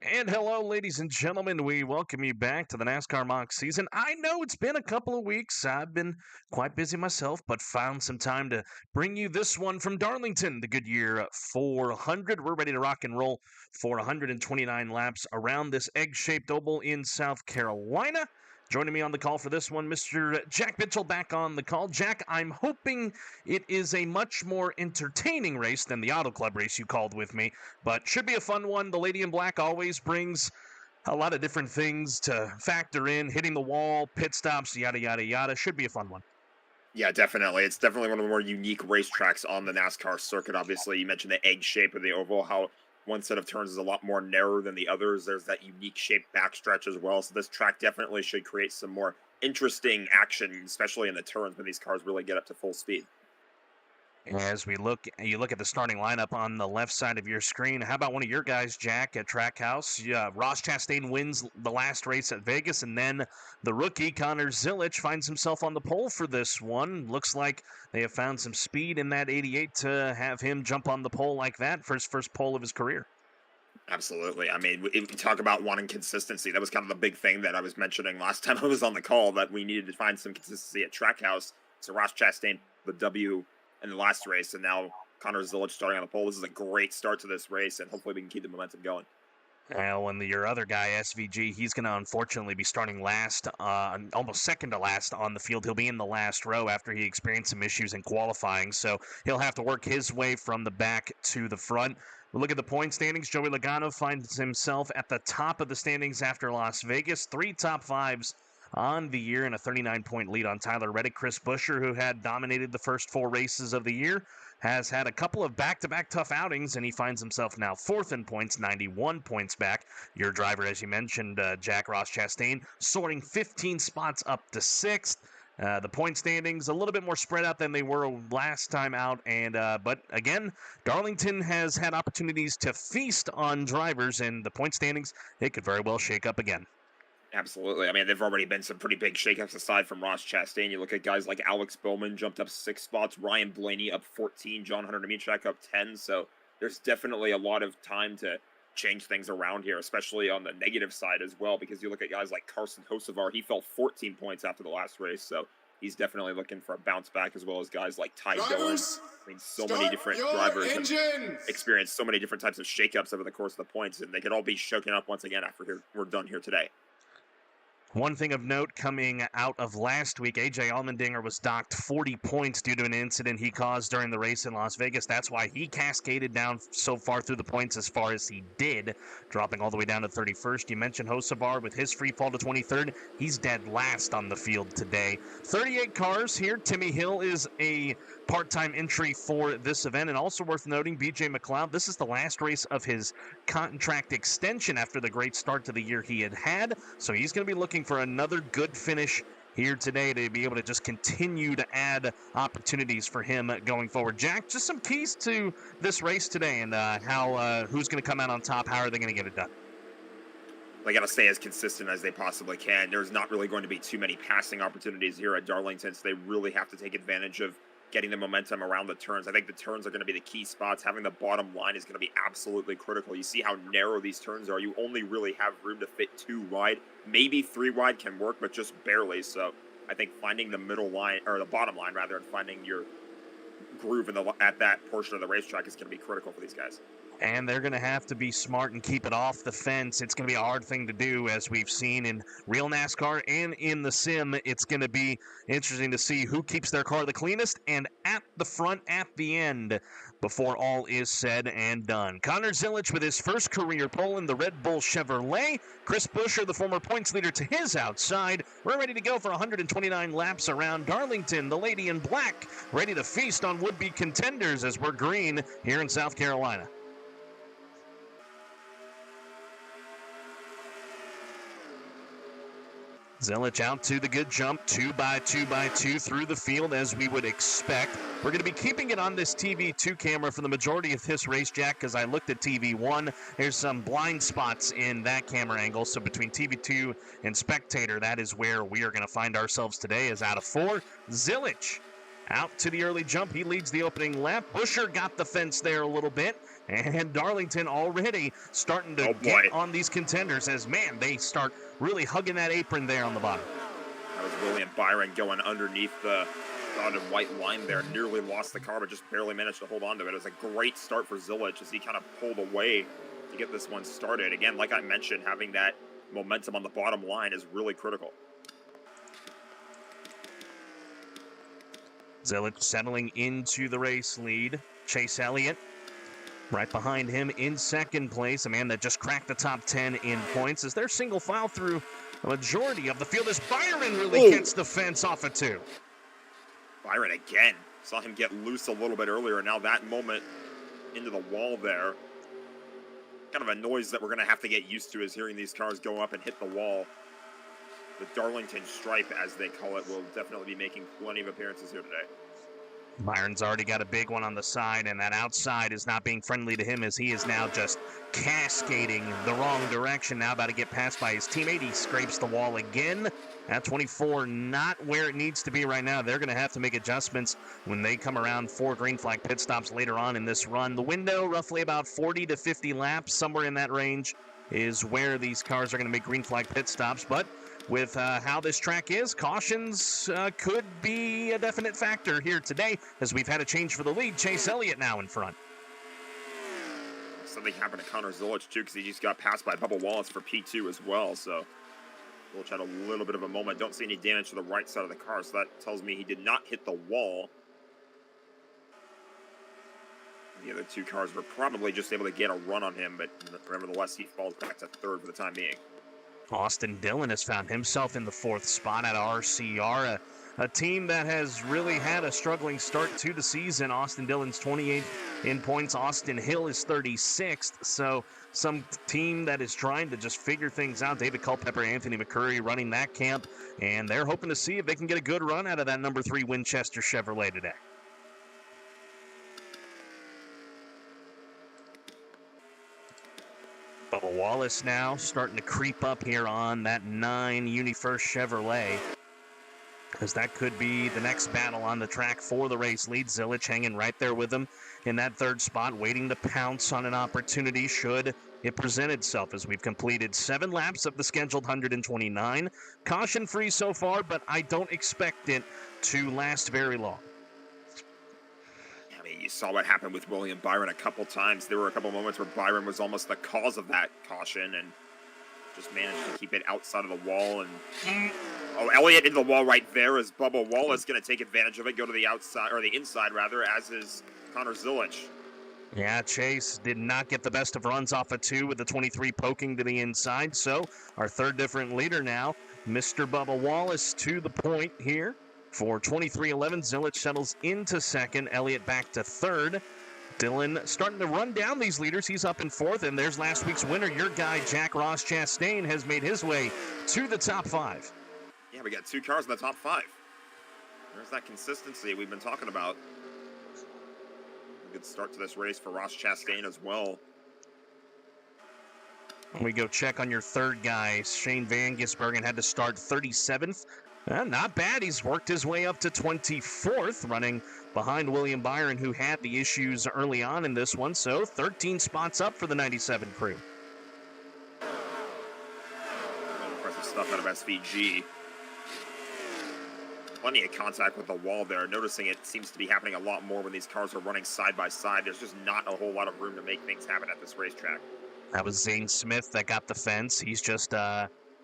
And hello, ladies and gentlemen. We welcome you back to the NASCAR Mock season. I know it's been a couple of weeks. I've been quite busy myself, but found some time to bring you this one from Darlington, the Goodyear 400. We're ready to rock and roll for 129 laps around this egg-shaped oval in South Carolina. Joining me on the call for this one, Mr. Jack Mitchell back on the call. Jack, I'm hoping it is a much more entertaining race than the Auto Club race you called with me, but should be a fun one. The Lady in Black always brings a lot of different things to factor in, hitting the wall, pit stops, yada, yada, yada. Should be a fun one. Yeah, definitely. It's definitely one of the more unique racetracks on the NASCAR circuit. Obviously, you mentioned the egg shape of the oval, how one set of turns is a lot more narrow than the others. There's that unique shaped backstretch as well. So this track definitely should create some more interesting action, especially in the turns when these cars really get up to full speed. As you look at the starting lineup on the left side of your screen. How about one of your guys, Jack, at Trackhouse? Yeah, Ross Chastain wins the last race at Vegas, and then the rookie, Connor Zilic, finds himself on the pole for this one. Looks like they have found some speed in that 88 to have him jump on the pole like that for his first pole of his career. Absolutely. I mean, we talk about wanting consistency. That was kind of the big thing that I was mentioning last time I was on the call, that we needed to find some consistency at Trackhouse. So Ross Chastain, the W in the last race, and now Connor Zilic starting on the pole. This is a great start to this race, and hopefully we can keep the momentum going. Well, and your other guy, SVG, he's going to unfortunately be starting last, almost second to last on the field. He'll be in the last row after he experienced some issues in qualifying, so he'll have to work his way from the back to the front. We look at the point standings. Joey Logano finds himself at the top of the standings after Las Vegas. 3 top 5s on the year and a 39-point lead on Tyler Reddick. Chris Buescher, who had dominated the first 4 races of the year, has had a couple of back-to-back tough outings, and he finds himself now 4th in points, 91 points back. Your driver, as you mentioned, Jack Ross Chastain, soaring 15 spots up to 6th. The point standings a little bit more spread out than they were last time out, and but again, Darlington has had opportunities to feast on drivers, and the point standings, it could very well shake up again. Absolutely. I mean, there've already been some pretty big shakeups aside from Ross Chastain. You look at guys like Alex Bowman jumped up 6 spots, Ryan Blaney up 14, John Hunter Nemechek up 10. So there's definitely a lot of time to change things around here, especially on the negative side as well, because you look at guys like Carson Hocevar, he fell 14 points after the last race. So he's definitely looking for a bounce back, as well as guys like Ty Dillon. I mean, so many different drivers have experienced so many different types of shakeups over the course of the points, and they could all be shaken up once again after we're done here today. One thing of note coming out of last week, A.J. Allmendinger was docked 40 points due to an incident he caused during the race in Las Vegas. That's why he cascaded down so far through the points as far as he did, dropping all the way down to 31st. You mentioned Hocevar with his free fall to 23rd. He's dead last on the field today. 38 cars here. Timmy Hill is a part-time entry for this event, and also worth noting, B.J. McLeod, this is the last race of his contract extension after the great start to the year he had, so he's going to be looking for another good finish here today to be able to just continue to add opportunities for him going forward. Jack, just some keys to this race today, and who's going to come out on top, how are they going to get it done? They got to stay as consistent as they possibly can. There's not really going to be too many passing opportunities here at Darlington, so they really have to take advantage of getting the momentum around the turns. I think the turns are going to be the key spots. Having the bottom line is going to be absolutely critical. You see how narrow these turns are. You only really have room to fit 2 wide. Maybe 3 wide can work, but just barely. So I think finding the middle line, or the bottom line rather, and finding your groove at that portion of the racetrack is going to be critical for these guys. And they're going to have to be smart and keep it off the fence. It's going to be a hard thing to do, as we've seen in real NASCAR and in the sim. It's going to be interesting to see who keeps their car the cleanest and at the front at the end before all is said and done. Connor Zilic with his first career pole in the Red Bull Chevrolet. Chris Buescher, the former points leader, to his outside. We're ready to go for 129 laps around Darlington. The Lady in Black ready to feast on would-be contenders as we're green here in South Carolina. Zilic out to the good jump, 2x2x2 through the field as we would expect. We're going to be keeping it on this TV2 camera for the majority of this race, Jack, because I looked at TV1. There's some blind spots in that camera angle, so between TV2 and spectator, that is where we are going to find ourselves today, as out of 4, Zilic out to the early jump. He leads the opening lap. Busher got the fence there a little bit. And Darlington already starting to get on these contenders as, man, they start really hugging that apron there on the bottom. That was William Byron going underneath the dotted white line there. Nearly lost the car, but just barely managed to hold on to it. It was a great start for Zilich as he kind of pulled away to get this one started. Again, like I mentioned, having that momentum on the bottom line is really critical. Zilich settling into the race lead. Chase Elliott right behind him in second place, a man that just cracked the top 10 in points as they're single file through a majority of the field as Byron really gets the fence off of 2. Byron again. Saw him get loose a little bit earlier. Now that moment into the wall there. Kind of a noise that we're going to have to get used to is hearing these cars go up and hit the wall. The Darlington stripe, as they call it, will definitely be making plenty of appearances here today. Byron's already got a big one on the side, and that outside is not being friendly to him as he is now just cascading the wrong direction. Now about to get passed by his teammate. He scrapes the wall again. At 24, not where it needs to be right now. They're going to have to make adjustments when they come around for green flag pit stops later on in this run. The window, roughly about 40 to 50 laps, somewhere in that range, is where these cars are going to make green flag pit stops. But with how this track is, cautions could be a definite factor here today as we've had a change for the lead. Chase Elliott now in front. Something happened to Connor Zilich, too, because he just got passed by Bubba Wallace for P2 as well, so Zilich had a little bit of a moment. Don't see any damage to the right side of the car, so that tells me he did not hit the wall. The other 2 cars were probably just able to get a run on him, but nevertheless, he falls back to 3rd for the time being. Austin Dillon has found himself in the 4th spot at RCR, a team that has really had a struggling start to the season. Austin Dillon's 28th in points. Austin Hill is 36th, so some team that is trying to just figure things out. David Culpepper, Anthony McCurry running that camp, and they're hoping to see if they can get a good run out of that number 3 Winchester Chevrolet today. Bubba Wallace now starting to creep up here on that 9 UniFirst Chevrolet, because that could be the next battle on the track for the race lead. Zilich hanging right there with him in that 3rd spot, waiting to pounce on an opportunity should it present itself, as we've completed 7 laps of the scheduled 129. Caution-free so far, but I don't expect it to last very long. You saw what happened with William Byron a couple times. There were a couple moments where Byron was almost the cause of that caution and just managed to keep it outside of the wall. And Elliott into the wall right there as Bubba Wallace going to take advantage of it, go to the outside, or the inside rather, as is Connor Zilich. Yeah, Chase did not get the best of runs off of 2 with the 23 poking to the inside. So our 3rd different leader now, Mr. Bubba Wallace, to the point here. For 23-11, Zilich settles into 2nd, Elliott back to 3rd. Dillon starting to run down these leaders. He's up in 4th, and there's last week's winner. Your guy, Jack Ross Chastain, has made his way to the top 5. Yeah, we got 2 cars in the top 5. There's that consistency we've been talking about. A good start to this race for Ross Chastain as well. We go check on your 3rd guy. Shane Van Gisbergen had to start 37th. Not bad. He's worked his way up to 24th, running behind William Byron, who had the issues early on in this one. So 13 spots up for the 97 crew. Impressive stuff out of SVG. Plenty of contact with the wall there. Noticing it seems to be happening a lot more when these cars are running side by side. There's just not a whole lot of room to make things happen at this racetrack. That was Zane Smith that got the fence. He's just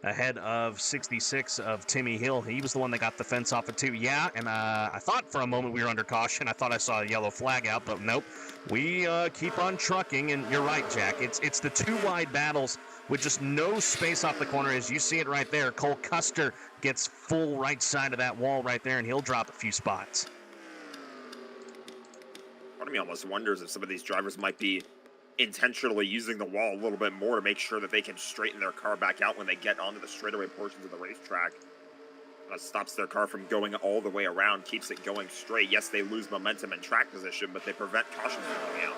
ahead of 66 of Timmy Hill. He was the one that got the fence off of 2. Yeah, and I thought for a moment we were under caution. I thought I saw a yellow flag out, but nope. We keep on trucking, and you're right, Jack. It's the 2 wide battles with just no space off the corner. As you see it right there, Cole Custer gets full right side of that wall right there, and he'll drop a few spots. Part of me almost wonders if some of these drivers might be intentionally using the wall a little bit more to make sure that they can straighten their car back out when they get onto the straightaway portions of the racetrack. That stops their car from going all the way around, keeps it going straight. Yes, they lose momentum and track position, but they prevent caution from going out.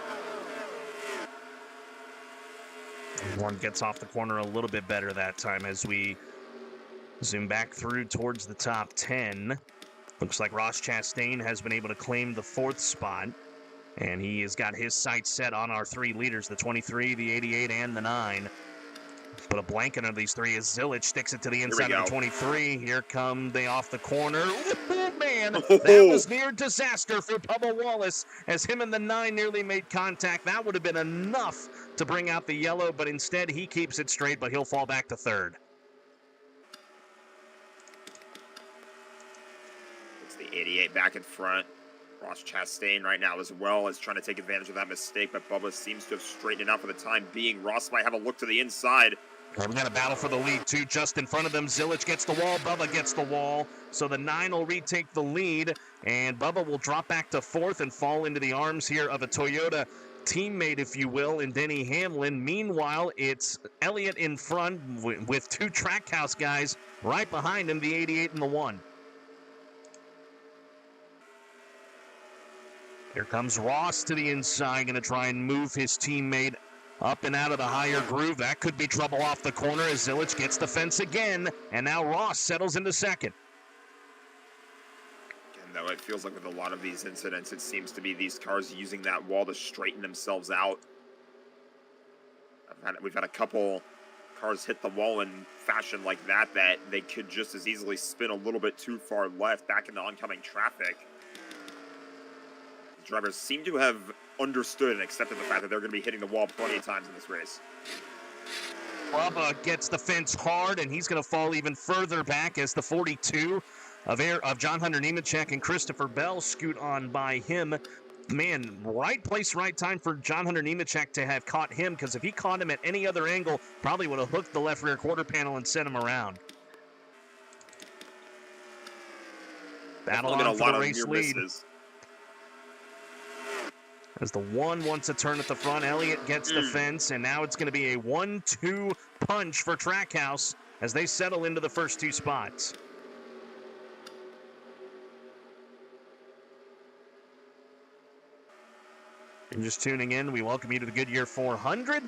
One gets off the corner a little bit better that time as we zoom back through towards the top 10. Looks like Ross Chastain has been able to claim the 4th spot, and he has got his sights set on our 3 leaders, the 23, the 88, and the 9. Put a blanket under these 3 as Zilich sticks it to the inside of the 23. Here come they off the corner. Oh, man, that was near disaster for Bubba Wallace as him and the 9 nearly made contact. That would have been enough to bring out the yellow, but instead he keeps it straight, but he'll fall back to 3rd. It's the 88 back in front. Ross Chastain right now as well is trying to take advantage of that mistake, but Bubba seems to have straightened it out for the time being. Ross might have a look to the inside. We got a battle for the lead, too, just in front of them. Zilich gets the wall, Bubba gets the wall, so the 9 will retake the lead, and Bubba will drop back to 4th and fall into the arms here of a Toyota teammate, if you will, in Denny Hamlin. Meanwhile, it's Elliott in front with 2 Trackhouse guys right behind him, the 88 and the 1. Here comes Ross to the inside, going to try and move his teammate up and out of the higher groove. That could be trouble off the corner as Zilich gets the fence again, and now Ross settles into 2nd. Again, though, it feels like with a lot of these incidents, it seems to be these cars using that wall to straighten themselves out. We've had a couple cars hit the wall in fashion like that they could just as easily spin a little bit too far left back into oncoming traffic. Drivers seem to have understood and accepted the fact that they're going to be hitting the wall plenty of times in this race. Bubba gets the fence hard, and he's going to fall even further back as the 42 of John Hunter Nemechek and Christopher Bell scoot on by him. Man, right place, right time for John Hunter Nemechek to have caught him, because if he caught him at any other angle, probably would have hooked the left rear quarter panel and sent him around. Battle on for the race lead. Misses. As the 1 wants a turn at the front, Elliott gets the fence, and now it's going to be a 1-2 punch for Trackhouse as they settle into the first 2 spots. If you're just tuning in, we welcome you to the Goodyear 400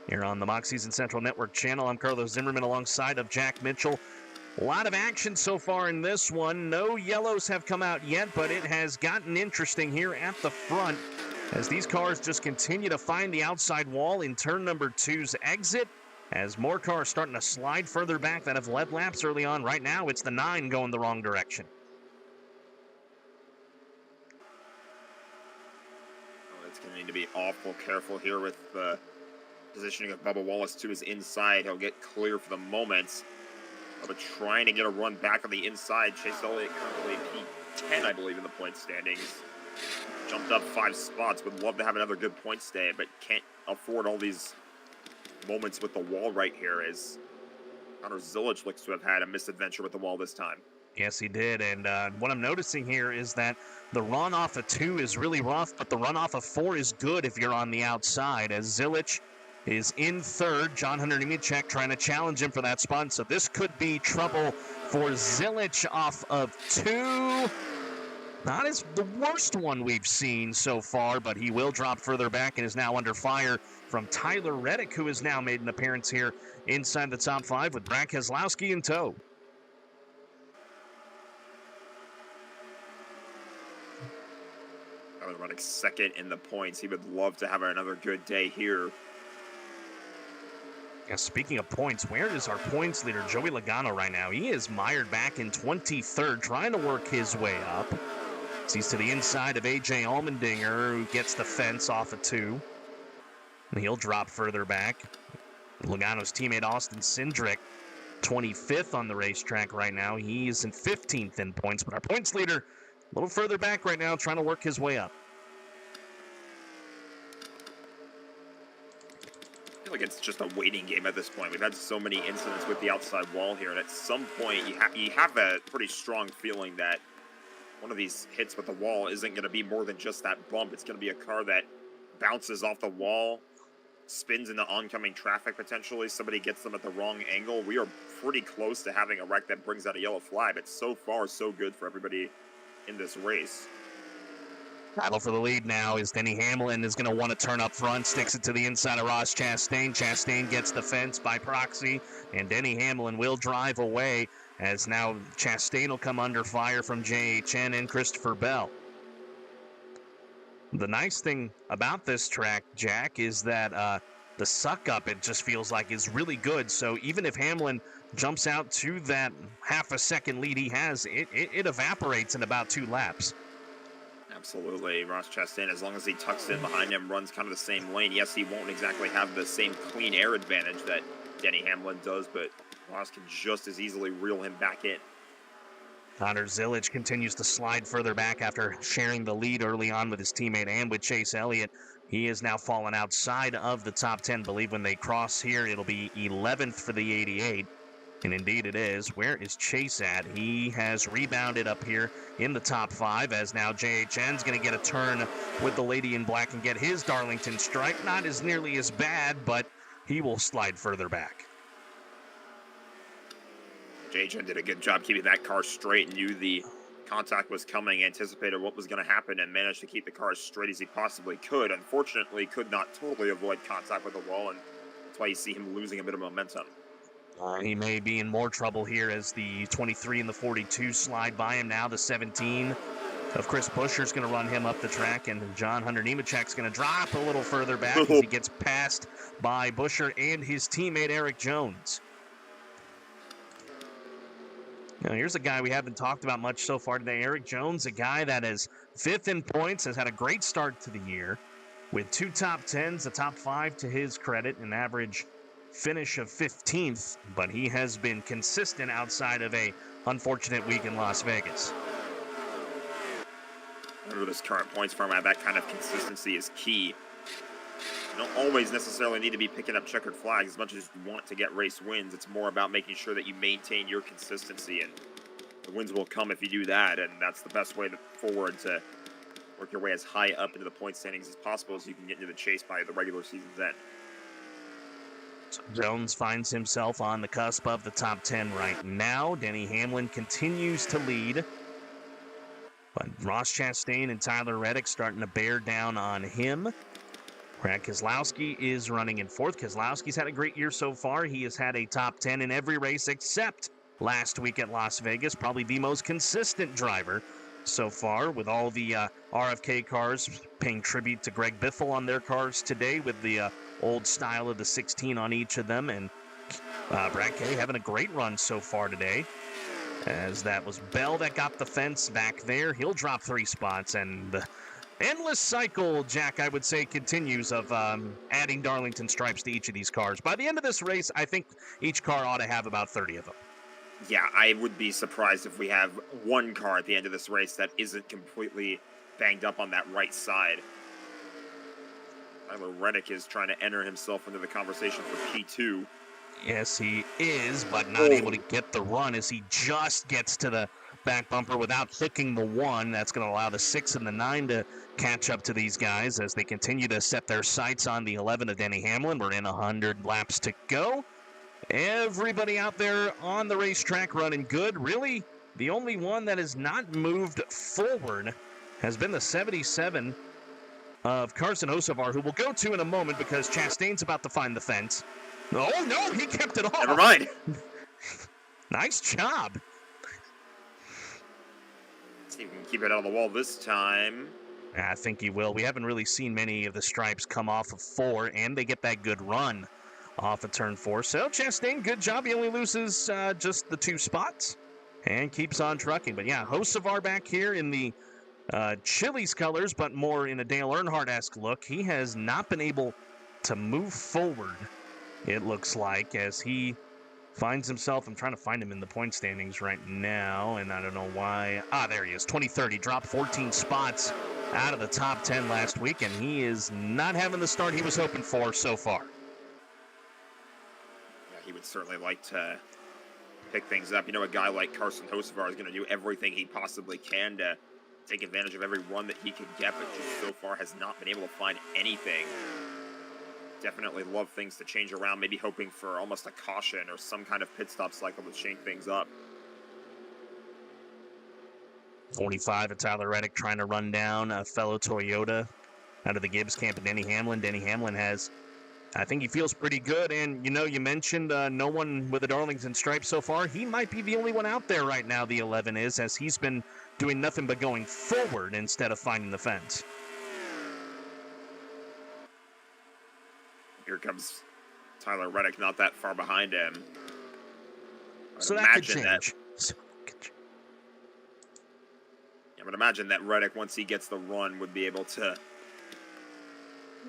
here on the Mock Season Central Network channel. I'm Carlos Zimmerman alongside of Jack Mitchell. A lot of action so far in this one. No yellows have come out yet, but it has gotten interesting here at the front as these cars just continue to find the outside wall in turn number 2's exit, as more cars starting to slide further back that have led laps early on. Right now, it's the 9 going the wrong direction. Oh, it's going to need to be awful careful here with the positioning of Bubba Wallace to his inside. He'll get clear for the moment. Bubba trying to get a run back on the inside. Chase Elliott currently P10, I believe, in the point standings. Jumped up 5 spots. Would love to have another good points day, but can't afford all these moments with the wall right here, as Connor Zilich looks to have had a misadventure with the wall this time. Yes, he did, and what I'm noticing here is that the run off of 2 is really rough, but the run off of 4 is good if you're on the outside, as Zilich is in 3rd. John Hunter Nemechek trying to challenge him for that spot, so this could be trouble for Zilich off of 2. Not as the worst one we've seen so far, but he will drop further back and is now under fire from Tyler Reddick, who has now made an appearance here inside the top 5 with Brad Keselowski in tow. Running 2nd in the points. He would love to have another good day here. Yeah, speaking of points, where is our points leader, Joey Logano, right now? He is mired back in 23rd, trying to work his way up. He's to the inside of A.J. Allmendinger, who gets the fence off of 2. And he'll drop further back. Logano's teammate, Austin Cindric, 25th on the racetrack right now. He is in 15th in points, but our points leader a little further back right now, trying to work his way up. I feel like it's just a waiting game at this point. We've had so many incidents with the outside wall here, and at some point you have a pretty strong feeling that one of these hits with the wall isn't going to be more than just that bump. It's going to be a car that bounces off the wall, spins into oncoming traffic potentially. Somebody gets them at the wrong angle. We are pretty close to having a wreck that brings out a yellow flag, but so far so good for everybody in this race. Battle for the lead now is Denny Hamlin is going to want to turn up front, sticks it to the inside of Ross Chastain. Chastain gets the fence by proxy, and Denny Hamlin will drive away as now Chastain will come under fire from JHN and Christopher Bell. The nice thing about this track, Jack, is that the suck-up, it just feels like, is really good. So even if Hamlin jumps out to that half-a-second lead he has, it evaporates in about 2 laps. Absolutely. Ross Chastain, as long as he tucks in behind him, runs kind of the same lane. Yes, he won't exactly have the same clean air advantage that Denny Hamlin does, but Ross can just as easily reel him back in. Connor Zillage continues to slide further back after sharing the lead early on with his teammate and with Chase Elliott. He is now fallen outside of the top 10. I believe when they cross here, it'll be 11th for the 88. And indeed it is. Where is Chase at? He has rebounded up here in the top 5, as now JHN's going to get a turn with the lady in black and get his Darlington stripe. Not as nearly as bad, but he will slide further back. JHN did a good job keeping that car straight and knew the contact was coming, anticipated what was going to happen, and managed to keep the car as straight as he possibly could. Unfortunately, could not totally avoid contact with the wall, and that's why you see him losing a bit of momentum. He may be in more trouble here as the 23 and the 42 slide by him now. The 17 of Chris Buescher's going to run him up the track, and John Hunter Nemechek's going to drop a little further back as he gets passed by Buescher and his teammate Eric Jones. Now, here's a guy we haven't talked about much so far today, Eric Jones, a guy that is 5th in points, has had a great start to the year with 2 top 10s, a top 5 to his credit, an average finish of 15th, but he has been consistent outside of a unfortunate week in Las Vegas. Under this current points format, that kind of consistency is key. You don't always necessarily need to be picking up checkered flags as much as you want to get race wins. It's more about making sure that you maintain your consistency, and the wins will come if you do that, and that's the best way forward to work your way as high up into the point standings as possible so you can get into the chase by the regular season's end. So Jones finds himself on the cusp of the top 10 right now. Denny Hamlin continues to lead, but Ross Chastain and Tyler Reddick starting to bear down on him. Brad Keselowski is running in 4th. Keselowski's had a great year so far. He has had a top 10 in every race except last week at Las Vegas. Probably the most consistent driver so far, with all the RFK cars paying tribute to Greg Biffle on their cars today with the old style of the 16 on each of them. And Brad K having a great run so far today, as that was Bell that got the fence back there. He'll drop 3 spots, and the endless cycle, Jack, I would say, continues of adding Darlington stripes to each of these cars. By the end of this race, I think each car ought to have about 30 of them. Yeah, I would be surprised if we have one car at the end of this race that isn't completely banged up on that right side. Tyler Reddick is trying to enter himself into the conversation for P2. Yes, he is, but not able to get the run as he just gets to the back bumper without clicking the 1. That's going to allow the 6 and the 9 to catch up to these guys as they continue to set their sights on the 11 of Denny Hamlin. We're in 100 laps to go. Everybody out there on the racetrack running good. Really, the only one that has not moved forward has been the 77 of Carson Hocevar, who we'll go to in a moment because Chastain's about to find the fence. Oh, no, he kept it off. Never mind. Nice job. See if we can keep it out of the wall this time. I think he will. We haven't really seen many of the stripes come off of 4, and they get that good run off of turn 4. So Chastain, good job. He only loses just the 2 spots and keeps on trucking. But yeah, Hocevar back here in the Chili's colors, but more in a Dale Earnhardt-esque look. He has not been able to move forward, it looks like, as he finds himself, I'm trying to find him in the point standings right now, and I don't know why. There he is, 2030, dropped 14 spots out of the top 10 last week, and he is not having the start he was hoping for so far. Yeah, he would certainly like to pick things up. You know, a guy like Carson Hocevar is going to do everything he possibly can to take advantage of every run that he can get, but just so far has not been able to find anything. Definitely love things to change around, maybe hoping for almost a caution or some kind of pit stop cycle to change things up. 45 of Tyler Reddick trying to run down a fellow Toyota out of the Gibbs camp of Denny Hamlin. Denny Hamlin has I think he feels pretty good, and you mentioned no one with a Darlington stripe so far. He might be the only one out there right now, the 11 is, as he's been doing nothing but going forward instead of finding the fence. Here comes Tyler Reddick, not that far behind him. So that could change. I would imagine that Reddick, once he gets the run, would be able to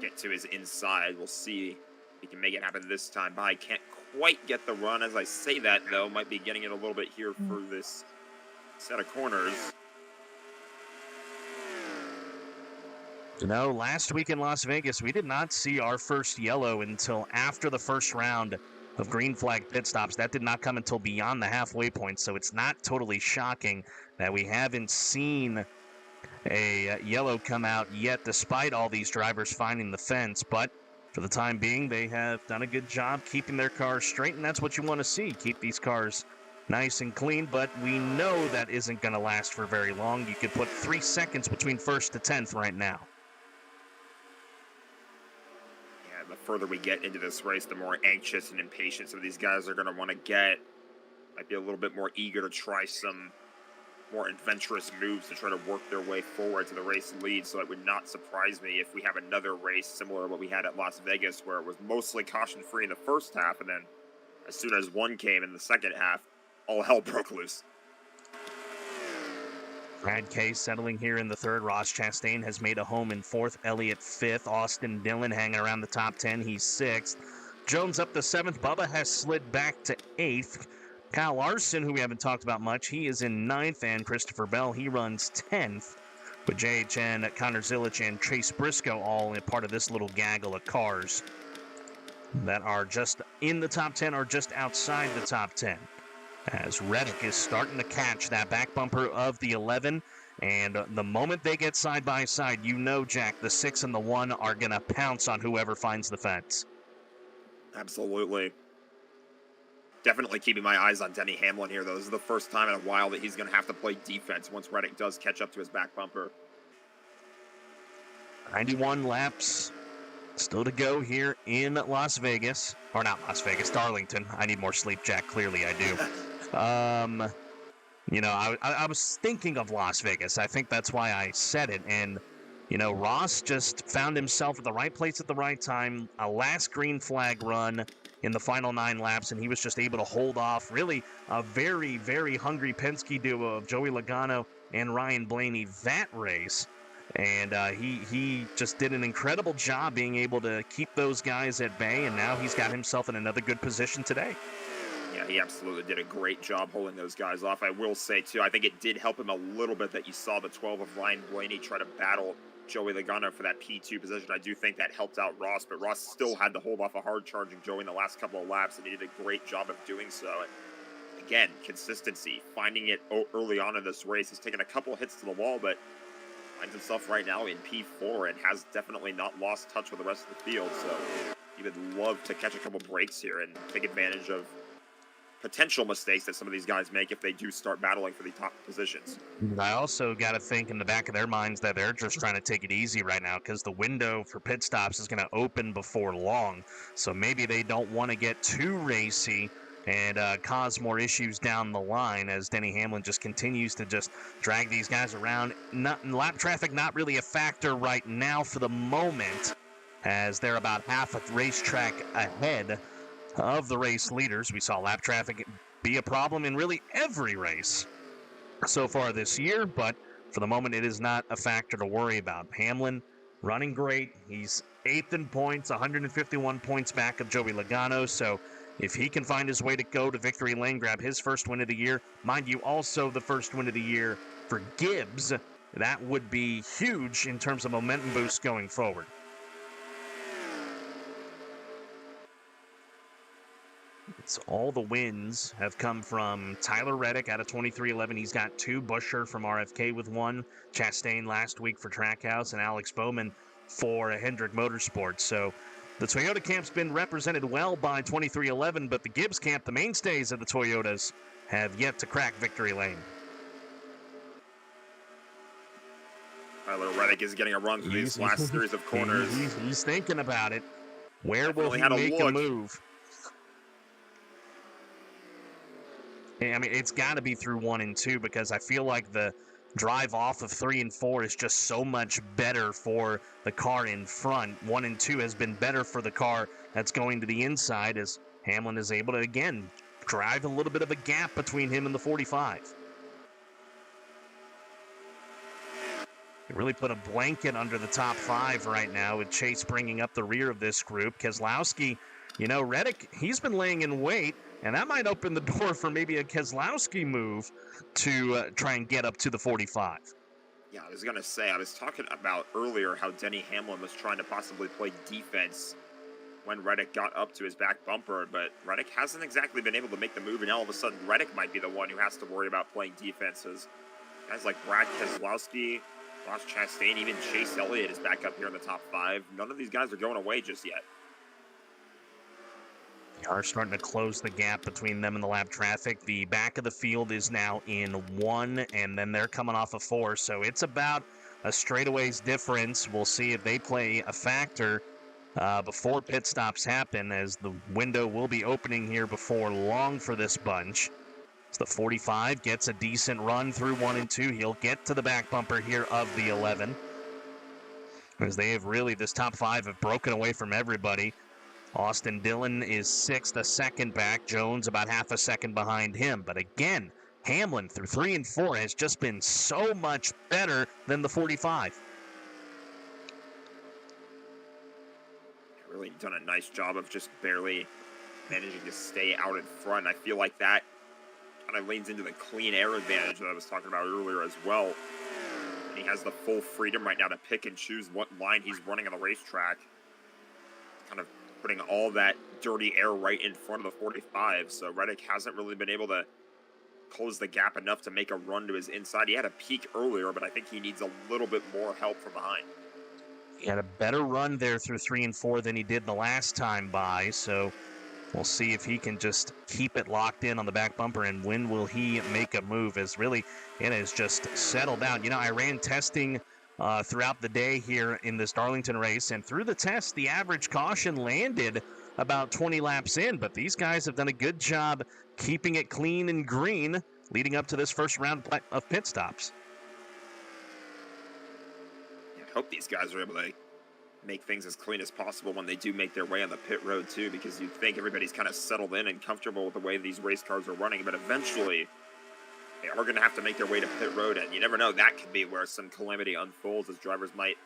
get to his inside. We'll see if he can make it happen this time. But I can't quite get the run. As I say that, though, might be getting it a little bit here for this set of corners. Last week in Las Vegas, we did not see our first yellow until after the first round of green flag pit stops. That did not come until beyond the halfway point, so it's not totally shocking that we haven't seen a yellow come out yet, despite all these drivers finding the fence. But for the time being, they have done a good job keeping their cars straight, and that's what you want to see. Keep these cars nice and clean, but we know that isn't going to last for very long. You could put 3 seconds between first to 10th right now. Yeah, the further we get into this race, the more anxious and impatient some of these guys are going to want to get. Might be a little bit more eager to try some more adventurous moves to try to work their way forward to the race lead. So it would not surprise me if we have another race similar to what we had at Las Vegas, where it was mostly caution-free in the first half, and then as soon as one came in the second half, all hell broke loose. Brad Kay settling here in the third. Ross Chastain has made a home in fourth. Elliott fifth. Austin Dillon hanging around the top 10. He's sixth. Jones up to seventh. Bubba has slid back to eighth. Kyle Larson, who we haven't talked about much, he is in ninth. And Christopher Bell, he runs 10th. With JHN, Connor Zilich, and Chase Briscoe all in part of this little gaggle of cars that are just in the top 10 or just outside the top 10. As Reddick is starting to catch that back bumper of the 11. And the moment they get side by side, Jack, the 6 and the 1 are going to pounce on whoever finds the fence. Absolutely. Definitely keeping my eyes on Denny Hamlin here, though. This is the first time in a while that he's going to have to play defense once Reddick does catch up to his back bumper. 91 laps still to go here in Las Vegas. Or not Las Vegas, Darlington. I need more sleep, Jack. Clearly I do. I was thinking of Las Vegas. I think that's why I said it. And, Ross just found himself at the right place at the right time. A last green flag run in the final 9 laps, and he was just able to hold off really a very, very hungry Penske duo of Joey Logano and Ryan Blaney that race. And he just did an incredible job being able to keep those guys at bay, and now he's got himself in another good position today. Yeah, he absolutely did a great job holding those guys off. I will say, too, I think it did help him a little bit that you saw the 12 of Ryan Blaney try to battle Joey Logano for that P2 position. I do think that helped out Ross, but Ross still had to hold off a hard-charging Joey in the last couple of laps, and he did a great job of doing so. And again, consistency, finding it early on in this race. He's taken a couple hits to the wall, but finds himself right now in P4 and has definitely not lost touch with the rest of the field. So he would love to catch a couple breaks here and take advantage of potential mistakes that some of these guys make if they do start battling for the top positions. I also got to think in the back of their minds that they're just trying to take it easy right now because the window for pit stops is going to open before long. So maybe they don't want to get too racy and cause more issues down the line as Denny Hamlin just continues to just drag these guys around. Lap traffic not really a factor right now for the moment as they're about half a racetrack ahead of the race leaders. We saw lap traffic be a problem in really every race so far this year, but for the moment it is not a factor to worry about. Hamlin running great. He's 8th in points, 151 points back of Joey Logano, so if he can find his way to go to victory lane, grab his first win of the year, mind you, also the first win of the year for Gibbs, that would be huge in terms of momentum boost going forward. It's all the wins have come from Tyler Reddick out of 2311. He's got 2. Busher from RFK with 1. Chastain last week for Trackhouse, and Alex Bowman for Hendrick Motorsports. So the Toyota camp's been represented well by 2311, but the Gibbs camp, the mainstays of the Toyotas, have yet to crack victory lane. Tyler Reddick is getting a run through these last series of corners. He's thinking about it. Where will Definitely he had a make a look. move? I mean, it's got to be through 1 and 2 because I feel like the drive off of 3 and 4 is just so much better for the car in front. 1 and 2 has been better for the car that's going to the inside as Hamlin is able to, again, drive a little bit of a gap between him and the 45. They really put a blanket under the top 5 right now with Chase bringing up the rear of this group. Keselowski, Reddick, he's been laying in wait, and that might open the door for maybe a Keselowski move to try and get up to the 45. Yeah, I was going to say, I was talking about earlier how Denny Hamlin was trying to possibly play defense when Reddick got up to his back bumper, but Reddick hasn't exactly been able to make the move, and all of a sudden Reddick might be the one who has to worry about playing defenses. Guys like Brad Keselowski, Ross Chastain, even Chase Elliott is back up here in the top 5. None of these guys are going away just yet. They are starting to close the gap between them and the lap traffic. The back of the field is now in 1, and then they're coming off of 4, so it's about a straightaways difference. We'll see if they play a factor before pit stops happen, as the window will be opening here before long for this bunch. So the 45 gets a decent run through 1 and 2. He'll get to the back bumper here of the 11. As they have really, this top 5 have broken away from everybody. Austin Dillon is 6th, a second back. Jones about half a second behind him. But again, Hamlin through 3 and 4 has just been so much better than the 45. Really done a nice job of just barely managing to stay out in front. I feel like that kind of leans into the clean air advantage that I was talking about earlier as well. And he has the full freedom right now to pick and choose what line he's running on the racetrack. Kind of putting all that dirty air right in front of the 45. So Reddick hasn't really been able to close the gap enough to make a run to his inside. He had a peak earlier, but I think he needs a little bit more help from behind. He had a better run there through 3 and 4 than he did the last time by, so we'll see if he can just keep it locked in on the back bumper, and when will he make a move, as really it has just settled down. I ran testing throughout the day here in this Darlington race, and through the test, the average caution landed about 20 laps in, but these guys have done a good job keeping it clean and green leading up to this first round of pit stops. I hope these guys are able to make things as clean as possible when they do make their way on the pit road too, because you'd think everybody's kind of settled in and comfortable with the way these race cars are running, but eventually they are going to have to make their way to pit road, and you never know, that could be where some calamity unfolds, as drivers might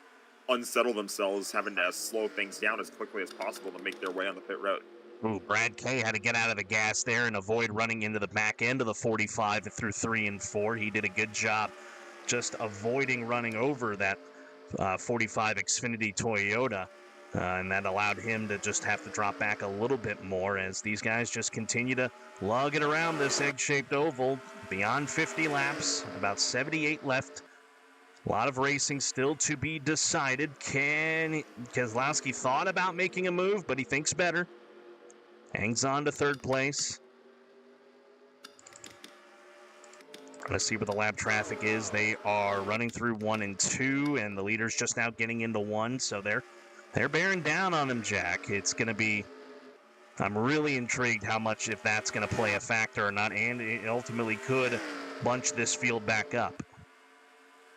unsettle themselves, having to slow things down as quickly as possible to make their way on the pit road. Ooh, Brad Kay had to get out of the gas there and avoid running into the back end of the 45 through 3 and 4. He did a good job just avoiding running over that 45 Xfinity Toyota, and that allowed him to just have to drop back a little bit more as these guys just continue to lug it around this egg-shaped oval. Beyond 50 laps, about 78 left. A lot of racing still to be decided. Keselowski thought about making a move, but he thinks better. Hangs on to 3rd place. Let's see where the lap traffic is. They are running through 1 and 2, and the leader's just now getting into 1, so they're bearing down on him, Jack. It's going to be, I'm really intrigued how much, if that's going to play a factor or not, and it ultimately could bunch this field back up.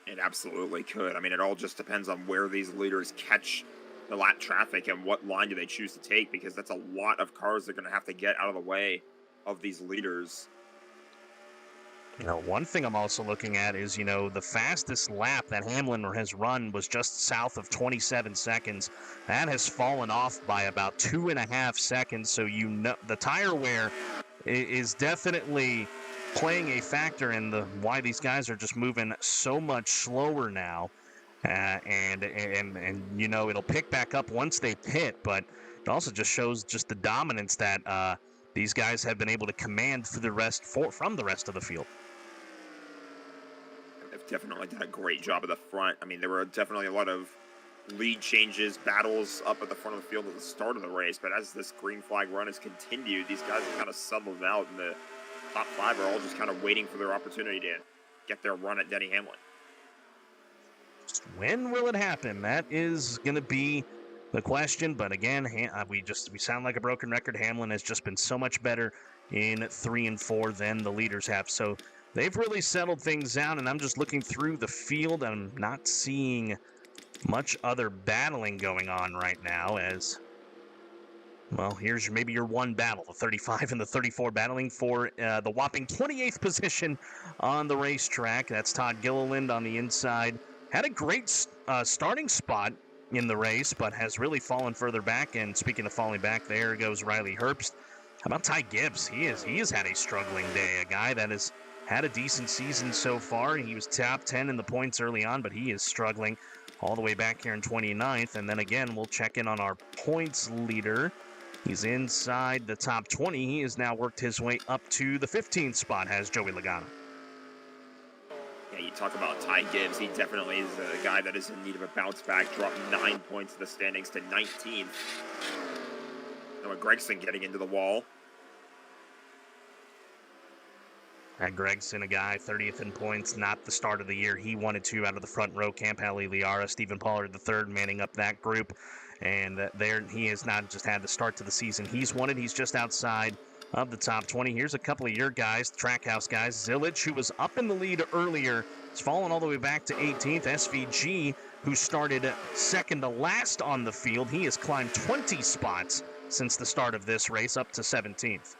It absolutely could. I mean, it all just depends on where these leaders catch the lap traffic and what line do they choose to take, because that's a lot of cars they're going to have to get out of the way of these leaders. One thing I'm also looking at is, the fastest lap that Hamlin has run was just south of 27 seconds. That has fallen off by about 2.5 seconds. So, the tire wear is definitely playing a factor in why these guys are just moving so much slower now. And it'll pick back up once they pit, but it also just shows just the dominance that these guys have been able to command from the rest of the field. They've definitely done a great job at the front. I mean, there were definitely a lot of lead changes, battles up at the front of the field at the start of the race, but as this green flag run has continued, these guys have kind of settled out, and the top 5 are all just kind of waiting for their opportunity to get their run at Denny Hamlin. When will it happen? That is going to be the question. But again, we sound like a broken record. Hamlin has just been so much better in 3 and 4 than the leaders have. So they've really settled things out, and I'm just looking through the field. I'm not seeing much other battling going on right now as, well, here's maybe your one battle, the 35 and the 34 battling for the whopping 28th position on the racetrack. That's Todd Gilliland on the inside. Had a great starting spot in the race, but has really fallen further back. And speaking of falling back, there goes Riley Herbst. How about Ty Gibbs? He has had a struggling day, a guy that has had a decent season so far. He was top 10 in the points early on, but he is struggling all the way back here in 29th. And then again, we'll check in on our points leader. He's inside the top 20. He has now worked his way up to the 15th spot, has Joey Logano. Yeah, you talk about Ty Gibbs. He definitely is a guy that is in need of a bounce back. Dropped 9 points in the standings to 19th. Noah Gregson getting into the wall. And Gregson, a guy 30th in points, not the start of the year he wanted to out of the front row. Camp Haley Liara, Stephen Pollard III manning up that group. And there he has not just had the start to the season he's wanted. He's just outside of the top 20. Here's a couple of your guys, Trackhouse guys. Zilic, who was up in the lead earlier, has fallen all the way back to 18th. SVG, who started second to last on the field, he has climbed 20 spots since the start of this race, up to 17th.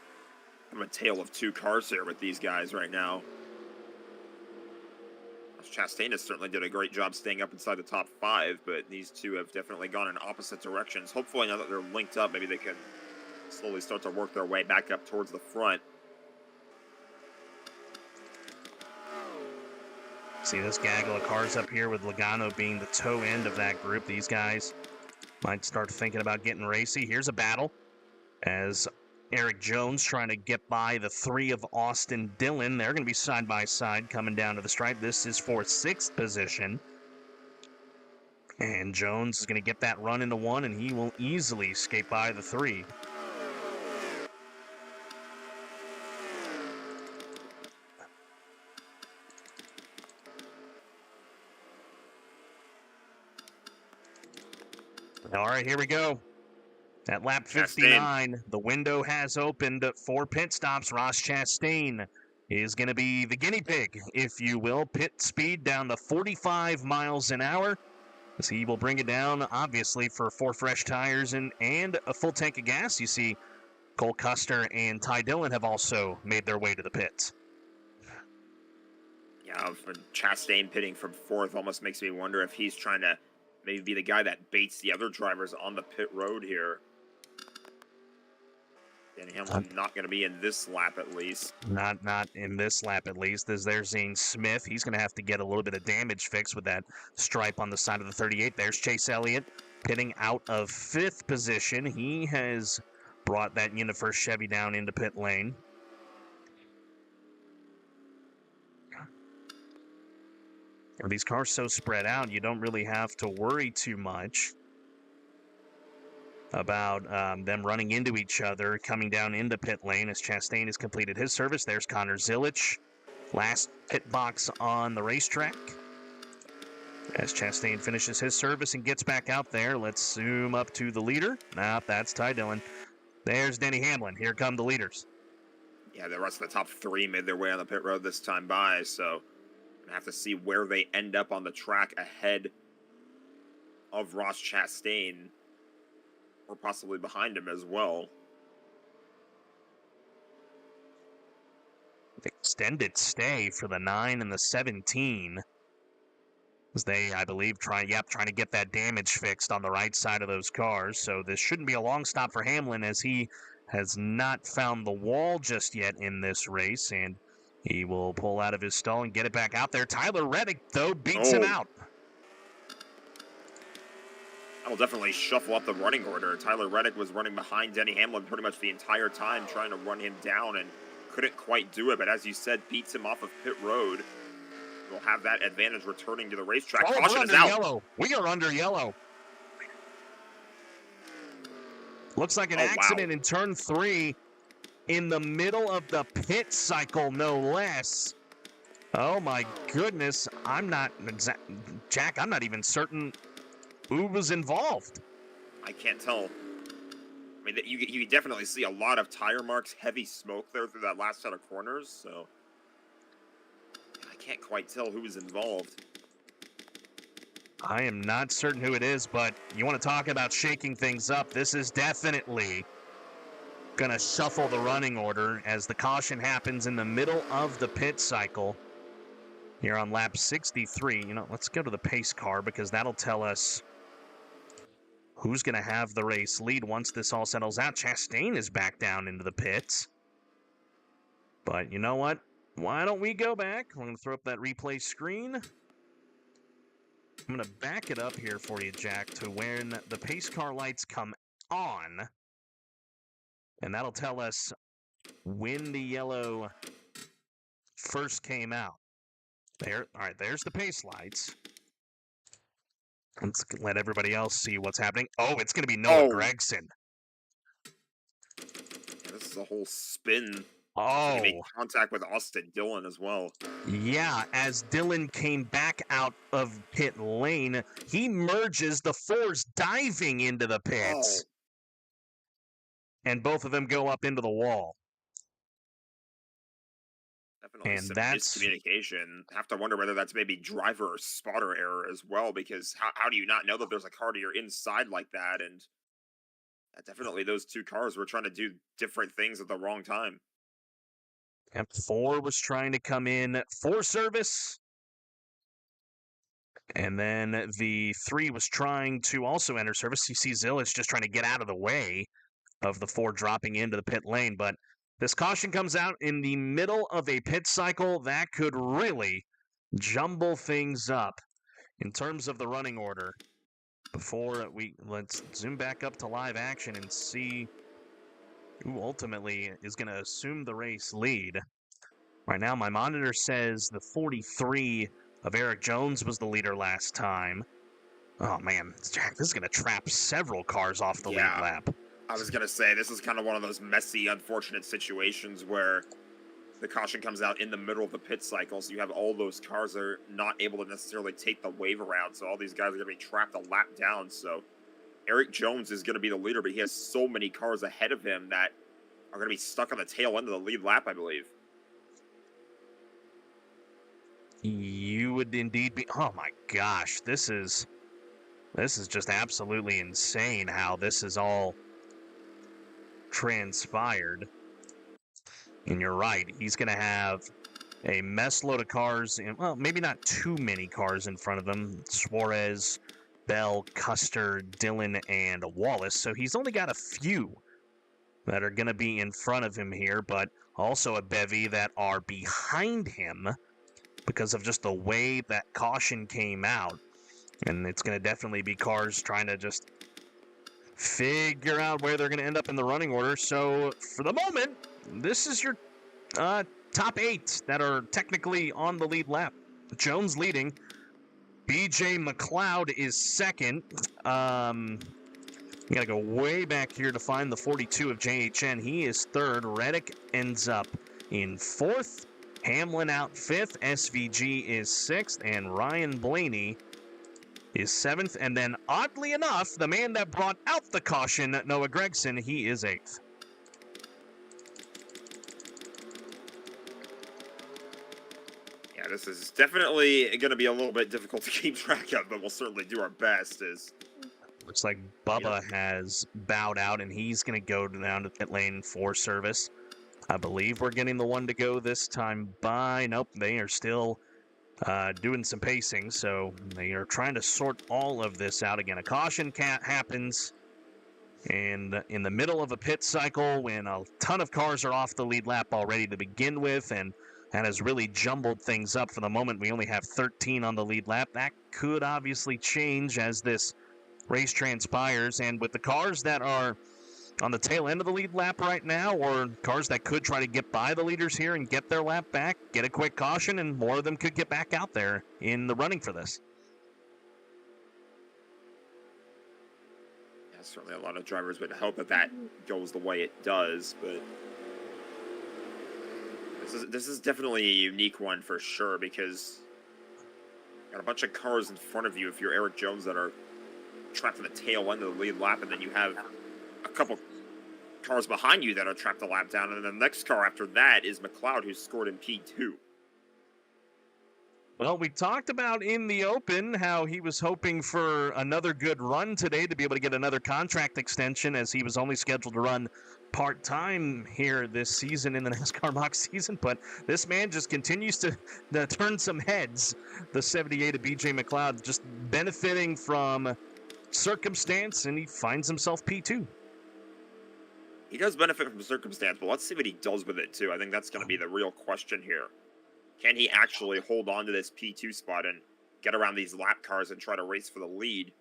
I'm a tale of two cars here with these guys right now. Chastain has certainly did a great job staying up inside the top 5, but these two have definitely gone in opposite directions. Hopefully now that they're linked up, maybe they can slowly start to work their way back up towards the front. See this gaggle of cars up here with Logano being the toe end of that group. These guys might start thinking about getting racy. Here's a battle as Eric Jones trying to get by the 3 of Austin Dillon. They're going to be side by side coming down to the stripe. This is for 6th position. And Jones is going to get that run into 1, and he will easily escape by the 3. All right, here we go. At lap 59, the window has opened for pit stops. Ross Chastain is going to be the guinea pig, if you will. Pit speed down to 45 miles an hour, as he will bring it down, obviously, for 4 fresh tires and a full tank of gas. You see Cole Custer and Ty Dillon have also made their way to the pits. Yeah, for Chastain pitting from 4th almost makes me wonder if he's trying to maybe be the guy that baits the other drivers on the pit road here. Danny Hamlin not going to be in this lap at least. Not in this lap at least. There's Zane Smith. He's going to have to get a little bit of damage fixed with that stripe on the side of the 38. There's Chase Elliott pitting out of 5th position. He has brought that Universe Chevy down into pit lane. These cars so spread out, you don't really have to worry too much about them running into each other, coming down into pit lane as Chastain has completed his service. There's Connor Zilic, last pit box on the racetrack. As Chastain finishes his service and gets back out there, let's zoom up to the leader. Nope, that's Ty Dillon. There's Denny Hamlin. Here come the leaders. Yeah, the rest of the top 3 made their way on the pit road this time by, so I have to see where they end up on the track ahead of Ross Chastain, or possibly behind him as well. Extended stay for the 9 and the 17. As they, I believe, trying to get that damage fixed on the right side of those cars. So this shouldn't be a long stop for Hamlin, as he has not found the wall just yet in this race, and he will pull out of his stall and get it back out there. Tyler Reddick, though, beats him out. I will definitely shuffle up the running order. Tyler Reddick was running behind Denny Hamlin pretty much the entire time, trying to run him down, and couldn't quite do it. But as you said, beats him off of pit road. We'll have that advantage returning to the racetrack. Oh, Caution is out. Yellow. We are under yellow. Looks like an accident in turn 3 in the middle of the pit cycle, no less. Oh, my goodness. I'm not even certain who was involved. I can't tell. I mean, you definitely see a lot of tire marks, heavy smoke there through that last set of corners, so I can't quite tell who was involved. I am not certain who it is, but you want to talk about shaking things up. This is definitely going to shuffle the running order as the caution happens in the middle of the pit cycle here on lap 63. Let's go to the pace car because that'll tell us who's going to have the race lead once this all settles out. Chastain is back down into the pits. But you know what? Why don't we go back? We're going to throw up that replay screen. I'm going to back it up here for you, Jack, to when the pace car lights come on. And that'll tell us when the yellow first came out. There. All right, there's the pace lights. Let's let everybody else see what's happening. Oh, it's going to be Noah Gragson. Yeah, this is a whole spin. Oh. He made contact with Austin Dillon as well. Yeah, as Dillon came back out of pit lane, he merges the fours diving into the pits. And both of them go up into the wall. Definitely some miscommunication. Have to wonder whether that's maybe driver or spotter error as well, because how do you not know that there's a car to your inside like that? And definitely those two cars were trying to do different things at the wrong time. And 4 was trying to come in for service. And then the 3 was trying to also enter service. You see Zillage just trying to get out of the way of the 4 dropping into the pit lane. But this caution comes out in the middle of a pit cycle. That could really jumble things up in terms of the running order. Let's zoom back up to live action and see who ultimately is going to assume the race lead. Right now, my monitor says the 43 of Eric Jones was the leader last time. Oh, man, Jack, this is going to trap several cars off the lead lap. I was going to say, this is kind of one of those messy, unfortunate situations where the caution comes out in the middle of the pit cycle, so you have all those cars that are not able to necessarily take the wave around, so all these guys are going to be trapped a lap down. So Eric Jones is going to be the leader, but he has so many cars ahead of him that are going to be stuck on the tail end of the lead lap, I believe. You would indeed be. Oh my gosh, this is just absolutely insane how this is all transpired. And you're right, he's going to have a mess load of cars, well, maybe not too many cars in front of him. Suarez, Bell, Custer, Dillon, and Wallace. So he's only got a few that are going to be in front of him here, but also a bevy that are behind him because of just the way that caution came out. And it's going to definitely be cars trying to just figure out where they're going to end up in the running order. So for the moment, this is your top 8 that are technically on the lead lap. Jones leading. BJ McLeod is second. You got to go way back here to find the 42 of JHN. He is third. Reddick ends up in 4th. Hamlin out 5th. SVG is 6th. And Ryan Blaney is 7th. And then, oddly enough, the man that brought out the caution, Noah Gragson, he is 8th. Yeah, this is definitely going to be a little bit difficult to keep track of, but we'll certainly do our best. Looks like Bubba has bowed out, and he's going to go down to pit lane for service. I believe we're getting the one to go this time by. Nope, they are still doing some pacing, so they are trying to sort all of this out. Again, a caution happens and in the middle of a pit cycle when a ton of cars are off the lead lap already to begin with, and that has really jumbled things up. For the moment, we only have 13 on the lead lap. That could obviously change as this race transpires, and with the cars that are on the tail end of the lead lap right now, or cars that could try to get by the leaders here and get their lap back, get a quick caution, and more of them could get back out there in the running for this. Yeah, certainly a lot of drivers would hope that goes the way it does, but this is definitely a unique one for sure, because you got a bunch of cars in front of you if you're Eric Jones that are trapped in the tail end of the lead lap, and then you have a couple cars behind you that are trapped a lap down, and then the next car after that is McLeod, who's scored in P2. Well, we talked about in the open how he was hoping for another good run today to be able to get another contract extension, as he was only scheduled to run part-time here this season in the NASCAR Mock season, but this man just continues to turn some heads. The 78 of BJ McLeod just benefiting from circumstance, and he finds himself P2. He does benefit from circumstance, but let's see what he does with it, too. I think that's going to be the real question here. Can he actually hold on to this P2 spot and get around these lap cars and try to race for the lead?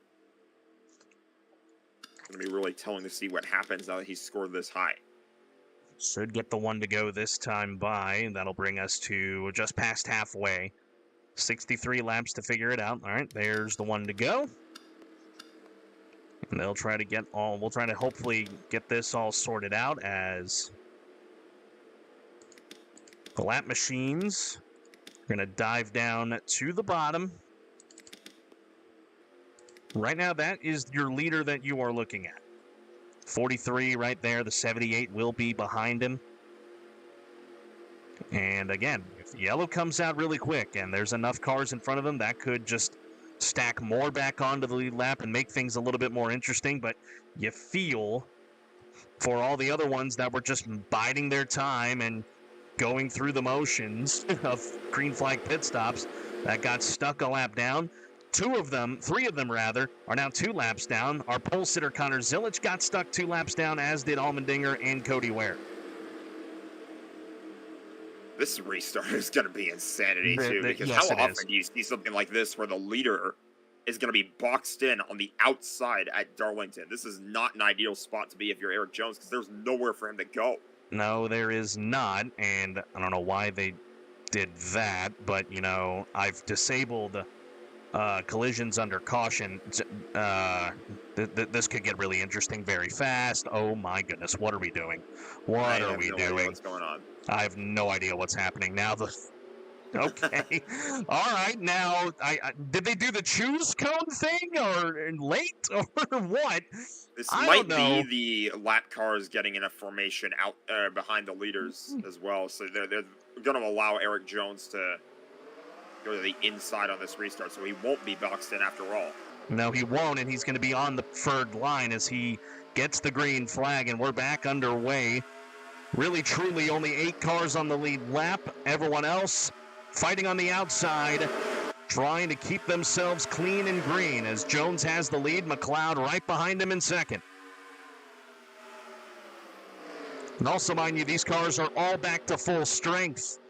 It's going to be really telling to see what happens now that he's scored this high. Should get the one to go this time by. That'll bring us to just past halfway. 63 laps to figure it out. All right, there's the one to go. And they'll try to we'll try to hopefully get this all sorted out as the lap machines are going to dive down to the bottom. Right now, that is your leader that you are looking at. 43 right there. The 78 will be behind him. And again, if yellow comes out really quick and there's enough cars in front of him, that could just stack more back onto the lead lap and make things a little bit more interesting. But you feel for all the other ones that were just biding their time and going through the motions of green flag pit stops that got stuck a lap down. Three of them are now 2 laps down. Our pole sitter Connor Zilic got stuck 2 laps down, as did Allmendinger and Cody Ware. This restart is going to be insanity, too, because yes, how often do you see something like this where the leader is going to be boxed in on the outside at Darlington? This is not an ideal spot to be if you're Eric Jones, because there's nowhere for him to go. No, there is not, and I don't know why they did that, but, you know, I've disabled collisions under caution. This could get really interesting very fast. Oh, my goodness, what are we doing? What are we doing? What's going on? I have no idea what's happening now. Okay. All right. Now, did they do the choose cone thing or late or what? This might be the lap cars getting in a formation out behind the leaders as well. So they're going to allow Eric Jones to go to the inside on this restart. So he won't be boxed in after all. No, he won't. And he's going to be on the third line as he gets the green flag. And we're back underway. Really, truly, only 8 cars on the lead lap. Everyone else fighting on the outside, trying to keep themselves clean and green as Jones has the lead. McLeod right behind him in second. And also, mind you, these cars are all back to full strength.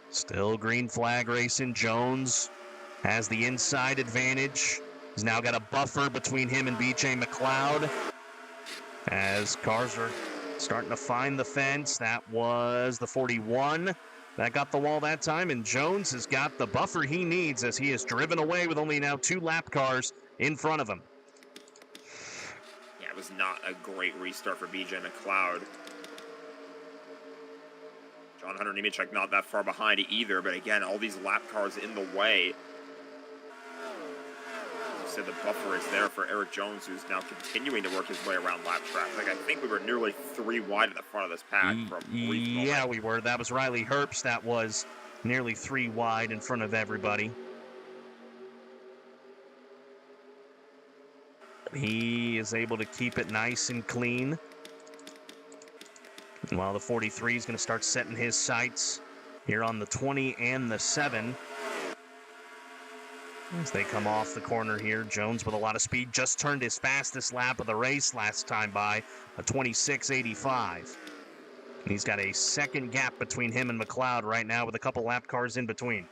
Still green flag racing. Jones has the inside advantage. He's now got a buffer between him and BJ McLeod as cars are starting to find the fence. That was the 41 that got the wall that time, and Jones has got the buffer he needs as he is driven away with only now 2 lap cars in front of him. Yeah, it was not a great restart for BJ McLeod. John Hunter Nemechek not that far behind either, but again, all these lap cars in the way. So the buffer is there for Eric Jones, who's now continuing to work his way around lap track. Like, I think we were nearly 3 wide at the front of this pack for a brief moment. Yeah, we were. That was Riley Herbst. That was nearly 3 wide in front of everybody. He is able to keep it nice and clean. And while the 43 is going to start setting his sights here on the 20 and the 7. As they come off the corner here, Jones with a lot of speed just turned his fastest lap of the race last time by a 26.85. And he's got a second gap between him and McLeod right now with a couple lap cars in between.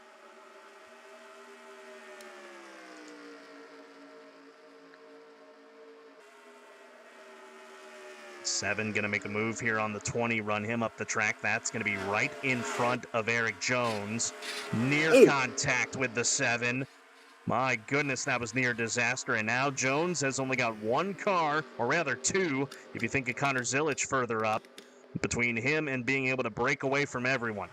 Seven going to make a move here on the 20, run him up the track. That's going to be right in front of Eric Jones. Near contact with the 7. My goodness, that was near disaster. And now Jones has only got 1 car, or rather 2, if you think of Connor Zilic further up, between him and being able to break away from everyone.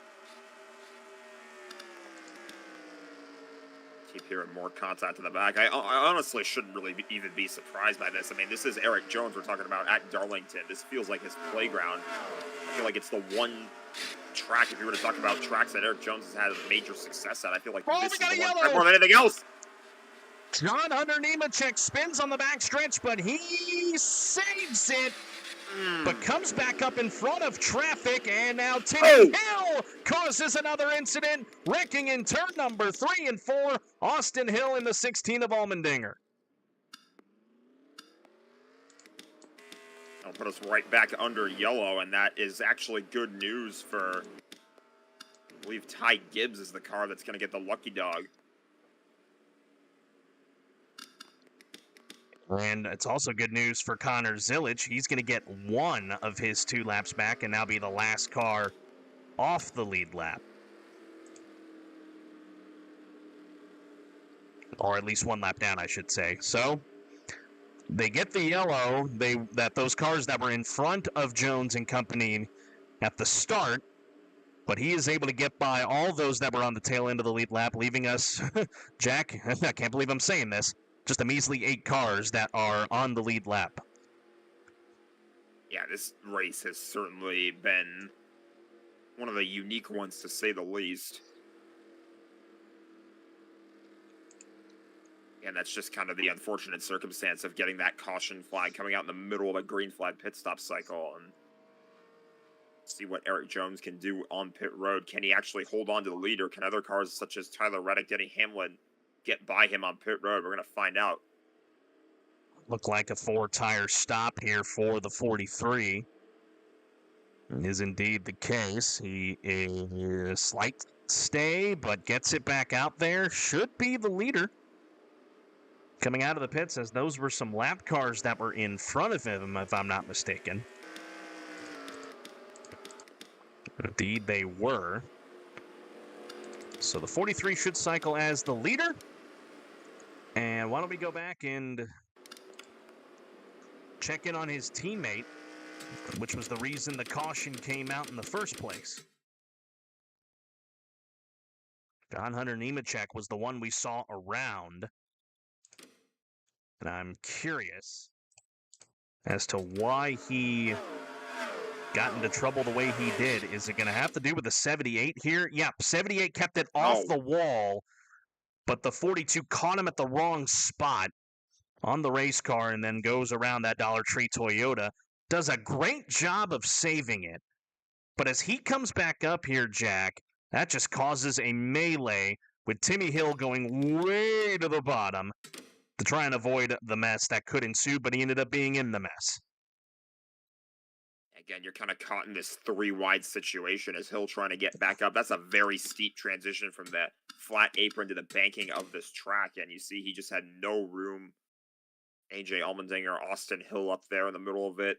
here and more contact in the back. I honestly shouldn't really even be surprised by this. I mean, this is Eric Jones we're talking about at Darlington. This feels like his playground. I feel like it's the one track, if you were to talk about tracks that Eric Jones has had major success at, I feel like this is the one track more than anything else. John Hunter Nemechek spins on the backstretch, but he saves it. But comes back up in front of traffic, and now Timmy Hill causes another incident, wrecking in turn number 3 and 4. Austin Hill in the 16 of Allmendinger. I'll put us right back under yellow, and that is actually good news for, I believe, Ty Gibbs is the car that's going to get the lucky dog. And it's also good news for Connor Zilic. He's going to get one of his 2 laps back and now be the last car off the lead lap. Or at least 1 lap down, I should say. So they get the yellow. Those cars that were in front of Jones and company at the start, but he is able to get by all those that were on the tail end of the lead lap, leaving us, Jack, I can't believe I'm saying this, just a measly 8 cars that are on the lead lap. Yeah, this race has certainly been one of the unique ones, to say the least. And that's just kind of the unfortunate circumstance of getting that caution flag coming out in the middle of a green flag pit stop cycle. And see what Eric Jones can do on pit road. Can he actually hold on to the lead, or can other cars such as Tyler Reddick, Denny Hamlin get by him on pit road? We're going to find out. Look like a 4-tire stop here for the 43. Is indeed the case. He is slight stay, but gets it back out there. Should be the leader. Coming out of the pits, as those were some lap cars that were in front of him, if I'm not mistaken. Indeed, they were. So the 43 should cycle as the leader. And why don't we go back and check in on his teammate, which was the reason the caution came out in the first place. John Hunter Nemechek was the one we saw around. And I'm curious as to why he got into trouble the way he did. Is it going to have to do with the 78 here? Yep, 78 kept it off the wall, but the 42 caught him at the wrong spot on the race car and then goes around that Dollar Tree Toyota. Does a great job of saving it. But as he comes back up here, Jack, that just causes a melee with Timmy Hill going way to the bottom to try and avoid the mess that could ensue, but he ended up being in the mess. Again, you're kind of caught in this 3-wide situation as Hill trying to get back up. That's a very steep transition from that flat apron to the banking of this track, and you see he just had no room. AJ Allmendinger, Austin Hill up there in the middle of it.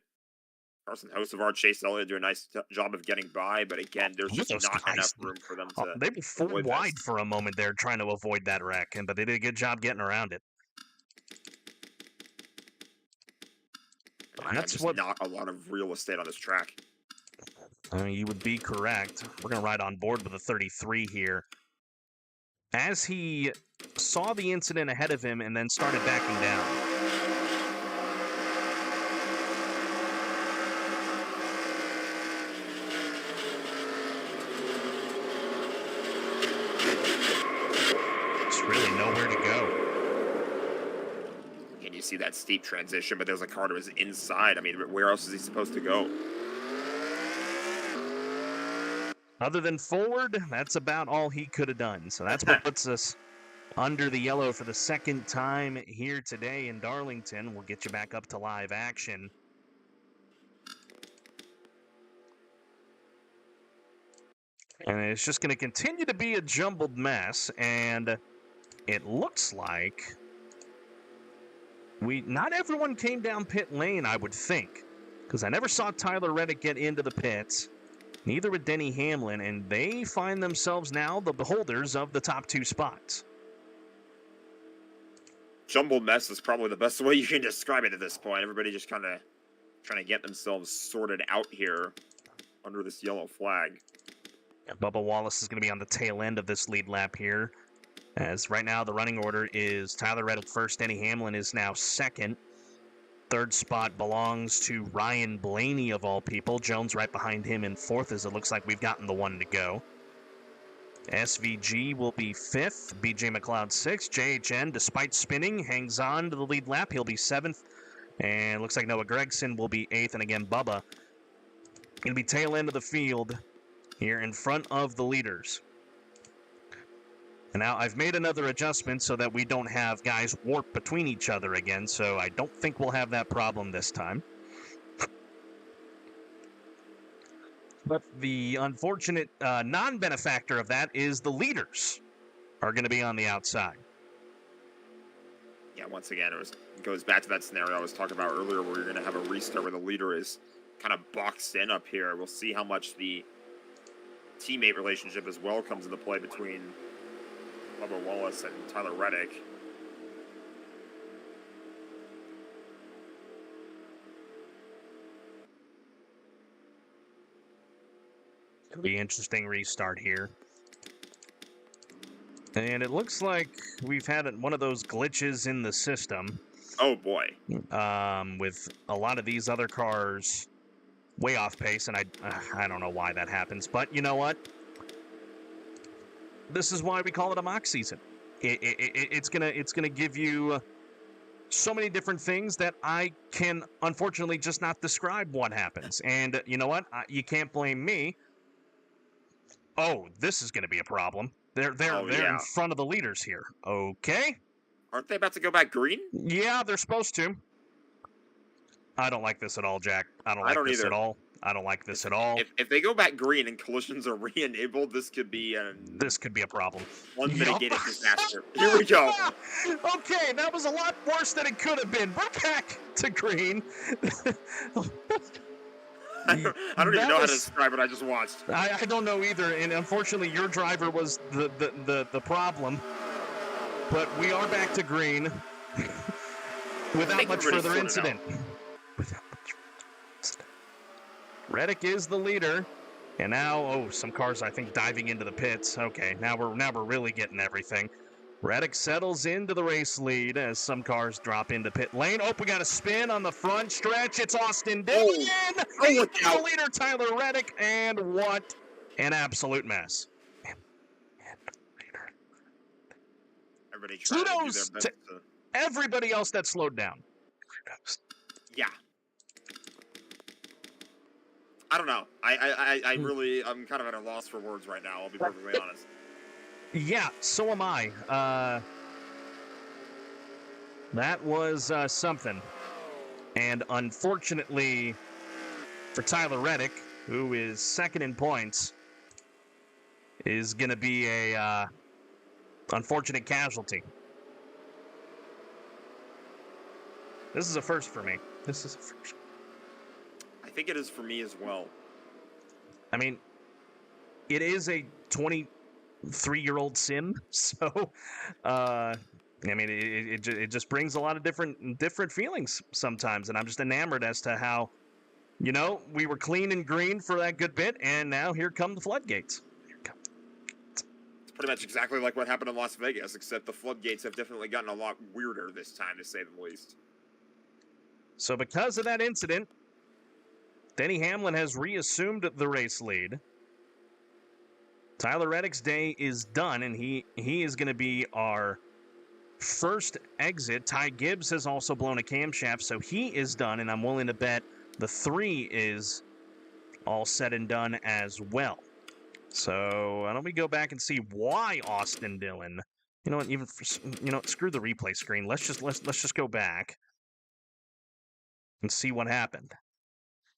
Carson Hocevar, Chase Elliott do a nice job of getting by, but again, there's just not enough room for them to. They were 4 wide for a moment there trying to avoid that wreck, but they did a good job getting around it. That's just not a lot of real estate on this track. I mean, you would be correct. We're going to ride on board with a 33 here. As he saw the incident ahead of him and then started backing down. There's really nowhere to go. And you see that steep transition, but there's a car to his inside. I mean, where else is he supposed to go? Other than forward, that's about all he could have done. So that's what puts us under the yellow for the second time here today in Darlington. We'll get you back up to live action. And it's just going to continue to be a jumbled mess. And it looks like not everyone came down pit lane, I would think. Because I never saw Tyler Reddick get into the pits. Neither would Denny Hamlin, and they find themselves now the beholders of the top 2 spots. Jumbled mess is probably the best way you can describe it at this point. Everybody just kind of trying to get themselves sorted out here under this yellow flag. Yeah, Bubba Wallace is going to be on the tail end of this lead lap here. As right now, the running order is Tyler Reddick first, Denny Hamlin is now second. Third spot belongs to Ryan Blaney, of all people. Jones right behind him in fourth, as it looks like we've gotten the one to go. SVG will be fifth, BJ McLeod sixth. JHN, despite spinning, hangs on to the lead lap. He'll be seventh. And looks like Noah Gregson will be eighth. And again, Bubba going to be tail end of the field here in front of the leaders. And now I've made another adjustment so that we don't have guys warp between each other again, so I don't think we'll have that problem this time. But the unfortunate non-benefactor of that is the leaders are going to be on the outside. Yeah, once again, it goes back to that scenario I was talking about earlier where you're going to have a restart where the leader is kind of boxed in up here. We'll see how much the teammate relationship as well comes into play between Bubba Wallace and Tyler Reddick. It'll be an interesting restart here. And it looks like we've had one of those glitches in the system. Oh, boy. With a lot of these other cars way off pace, and I don't know why that happens. But you know what? This is why we call it a mock season. It's gonna give you so many different things that I can unfortunately just not describe what happens. And you know what? You can't blame me. Oh, this is gonna be a problem. They're in front of the leaders here. Okay. Aren't they about to go back green? Yeah, they're supposed to. I don't like this at all, Jack. I don't like this either. at all. I don't like this at all. If they go back green and collisions are re-enabled, this could be a problem. Unmitigated disaster. Here we go. Okay, that was a lot worse than it could have been. We're back to green. I don't even know how to describe what I just watched. I don't know either, and unfortunately your driver was the problem. But we are back to green without much further incident. Reddick is the leader, and now some cars I think diving into the pits. Okay, now we're really getting everything. Reddick settles into the race lead as some cars drop into pit lane. Oh, we got a spin on the front stretch. It's Austin Dillon. The leader, Tyler Reddick, and what an absolute mess. Kudos to everybody else that slowed down. Yeah. I don't know. I'm kind of at a loss for words right now. I'll be perfectly honest. Yeah, so am I. That was something. And unfortunately for Tyler Reddick, who is second in points, is going to be a unfortunate casualty. This is a first for me. This is a first. I think it is for me as well. I mean, it is a 23-year-old sim, so I mean, it just brings a lot of different feelings sometimes, and I'm just enamored as to how, we were clean and green for that good bit, and now here come the floodgates. It's pretty much exactly like what happened in Las Vegas, except the floodgates have definitely gotten a lot weirder this time, to say the least. So because of that incident, Denny Hamlin has reassumed the race lead. Tyler Reddick's day is done, and he is going to be our first exit. Ty Gibbs has also blown a camshaft, so he is done, and I'm willing to bet the 3 is all said and done as well. So why don't we go back and see why Austin Dillon? You know what? Screw the replay screen. Let's just go back and see what happened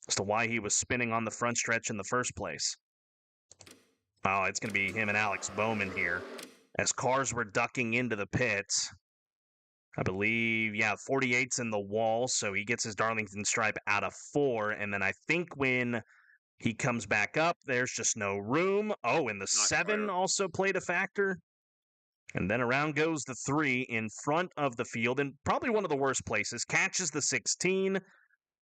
as to why he was spinning on the front stretch in the first place. Oh, it's going to be him and Alex Bowman here. As cars were ducking into the pits, I believe, 48's in the wall, so he gets his Darlington stripe out of 4, and then I think when he comes back up, there's just no room. Oh, and the 7 also played a factor. And then around goes the 3 in front of the field, and probably one of the worst places, catches the 16.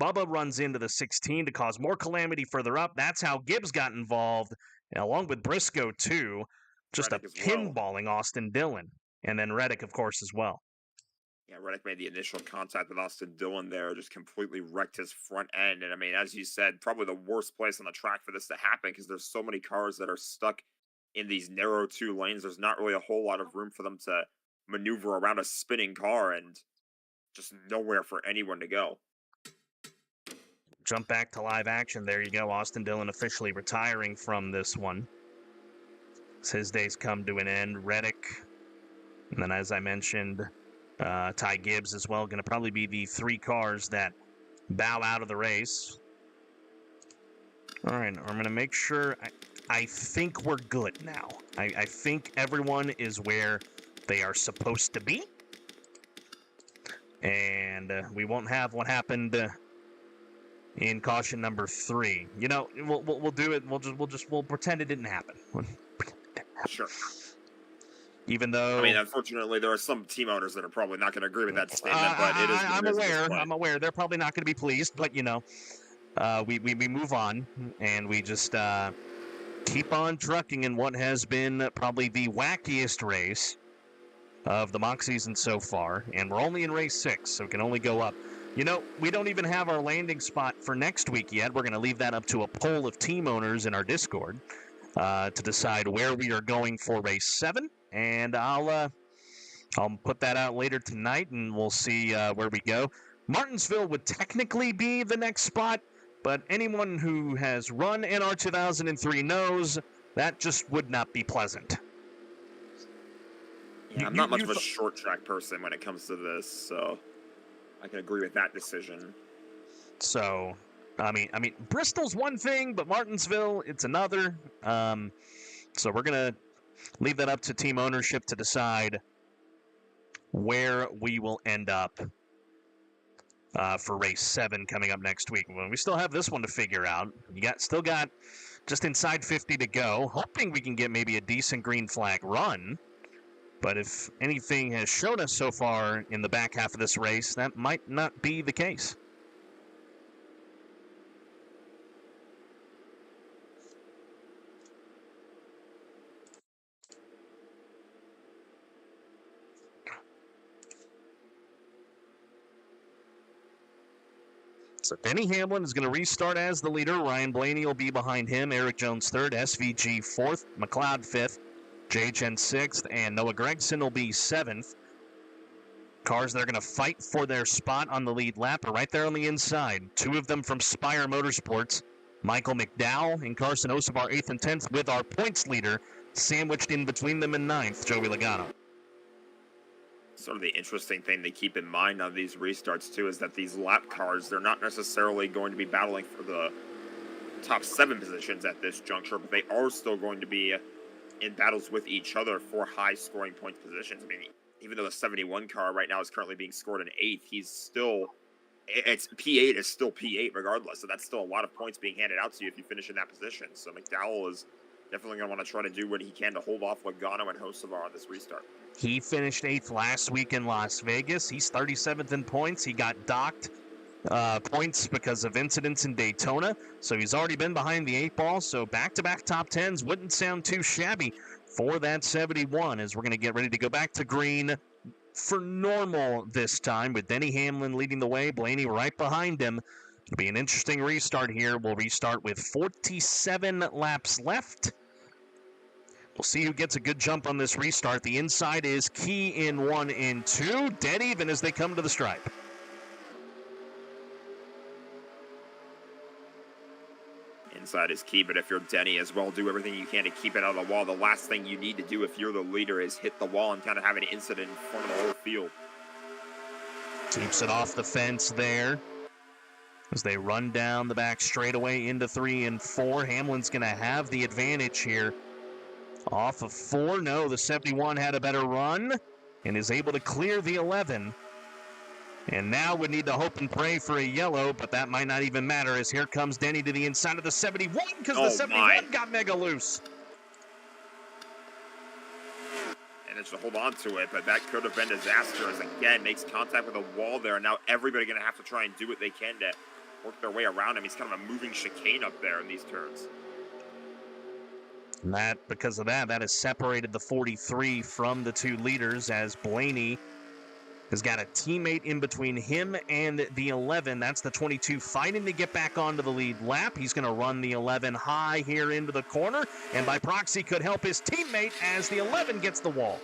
Bubba runs into the 16 to cause more calamity further up. That's how Gibbs got involved, along with Briscoe, too. Just pinballing Austin Dillon. and then Reddick, of course, as well. Yeah, Reddick made the initial contact with Austin Dillon there, just completely wrecked his front end. And I mean, as you said, probably the worst place on the track for this to happen because there's so many cars that are stuck in these narrow 2 lanes. There's not really a whole lot of room for them to maneuver around a spinning car and just nowhere for anyone to go. Jump back to live action. There you go. Austin Dillon officially retiring from this one. As his days come to an end. Reddick, and then as I mentioned, Ty Gibbs as well, going to probably be the 3 cars that bow out of the race. All right, I'm going to make sure. I think we're good now. I think everyone is where they are supposed to be. And we won't have what happened in caution number 3. You know, we'll do it. We'll pretend it didn't happen. Sure. Even though, I mean, unfortunately, there are some team owners that are probably not going to agree with that statement. But it is. I'm aware. They're probably not going to be pleased. But you know, we move on and we just keep on trucking in what has been probably the wackiest race of the Mock season so far. And we're only in race 6, so it can only go up. You know, we don't even have our landing spot for next week yet. We're going to leave that up to a poll of team owners in our Discord to decide where we are going for race 7. And I'll put that out later tonight, and we'll see where we go. Martinsville would technically be the next spot, but anyone who has run NR2003 knows that just would not be pleasant. Yeah, I'm not much of a short track person when it comes to this, so I can agree with that decision. So, I mean, Bristol's one thing, but Martinsville, it's another. So we're going to leave that up to team ownership to decide where we will end up for race 7 coming up next week. Well, we still have this one to figure out. Still got just inside 50 to go, hoping we can get maybe a decent green flag run. But if anything has shown us so far in the back half of this race, that might not be the case. So Denny Hamlin is going to restart as the leader. Ryan Blaney will be behind him. Eric Jones 3rd, SVG 4th, McLeod 5th, JHN 6th, and Noah Gregson will be 7th. Cars that are going to fight for their spot on the lead lap are right there on the inside. 2 of them from Spire Motorsports. Michael McDowell and Carson Osabar 8th and 10th with our points leader sandwiched in between them in 9th, Joey Logano. Sort of the interesting thing to keep in mind on these restarts, too, is that these lap cars, they're not necessarily going to be battling for the top 7 positions at this juncture, but they are still going to be in battles with each other for high-scoring point positions. I mean, even though the 71 car right now is currently being scored in 8th, it's P8 is still P8 regardless, so that's still a lot of points being handed out to you if you finish in that position. So McDowell is definitely going to want to try to do what he can to hold off Logano and Hocevar on this restart. He finished 8th last week in Las Vegas. He's 37th in points. He got docked points because of incidents in Daytona. So he's already been behind the 8 ball. So back-to-back top 10s wouldn't sound too shabby for that 71 as we're going to get ready to go back to green for normal this time with Denny Hamlin leading the way, Blaney right behind him. It'll be an interesting restart here. We'll restart with 47 laps left. We'll see who gets a good jump on this restart. The inside is key in 1 and 2. Dead even as they come to the stripe. Inside is key, but if you're Denny as well, do everything you can to keep it out of the wall. The last thing you need to do if you're the leader is hit the wall and kind of have an incident in front of the whole field. Keeps it off the fence there as they run down the back straightaway into 3 and 4. Hamlin's going to have the advantage here. Off of 4, no, the 71 had a better run and is able to clear the 11. And now would need to hope and pray for a yellow, but that might not even matter as here comes Denny to the inside of the 71 because the 71 got mega loose. And it's to hold on to it, but that could have been disastrous. Again, makes contact with a wall there, and now everybody going to have to try and do what they can to work their way around him. He's kind of a moving chicane up there in these turns. And because of that has separated the 43 from the two leaders, as Blaney has got a teammate in between him and the 11. That's the 22 fighting to get back onto the lead lap. He's going to run the 11 high here into the corner, and by proxy could help his teammate as the 11 gets the wall.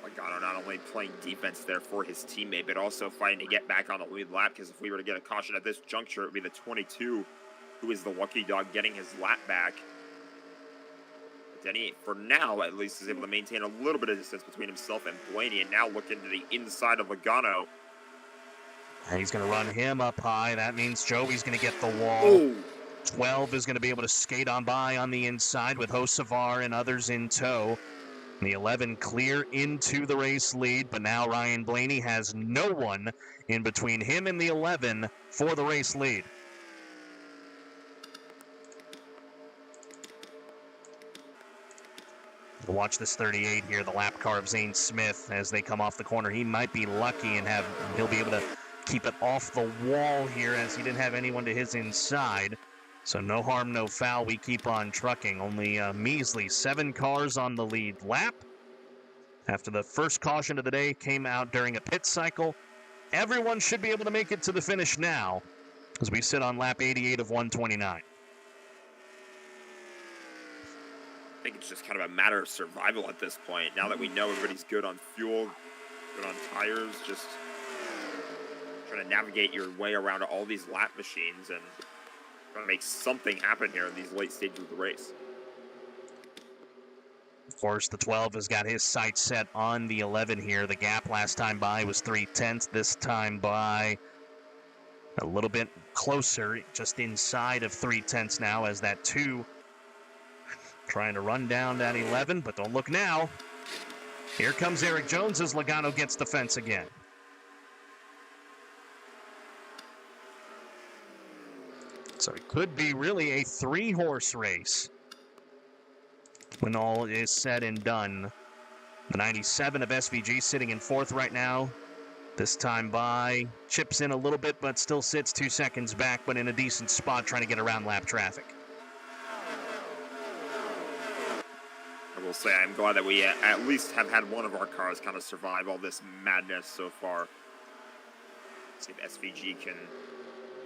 Logano not only playing defense there for his teammate, but also fighting to get back on the lead lap, because if we were to get a caution at this juncture, it would be the 22 who is the lucky dog getting his lap back. Denny, for now at least, is able to maintain a little bit of distance between himself and Blaney, and now looking to the inside of Logano. And he's going to run him up high. That means Joey's going to get the wall. Ooh. 12 is going to be able to skate on by on the inside with Hocevar and others in tow. The 11 clear into the race lead, but now Ryan Blaney has no one in between him and the 11 for the race lead. We'll watch this 38 here, the lap car of Zane Smith, as they come off the corner. He might be lucky and he'll be able to keep it off the wall here, as he didn't have anyone to his inside. So no harm, no foul. We keep on trucking. Only a measly 7 cars on the lead lap. After the first caution of the day came out during a pit cycle, everyone should be able to make it to the finish now, as we sit on lap 88 of 129. I think it's just kind of a matter of survival at this point. Now that we know everybody's good on fuel, good on tires, just trying to navigate your way around all these lap machines and trying to make something happen here in these late stages of the race. Of course, the 12 has got his sights set on the 11 here. The gap last time by was 3/10. This time by a little bit closer, just inside of 3/10 now, as that 2 trying to run down that 11, but don't look now. Here comes Eric Jones as Logano gets the fence again. So it could be really a 3-horse race when all is said and done. The 97 of SVG sitting in 4th right now. This time by chips in a little bit, but still sits 2 seconds back, but in a decent spot trying to get around lap traffic. I will say I'm glad that we at least have had one of our cars kind of survive all this madness so far. See if SVG can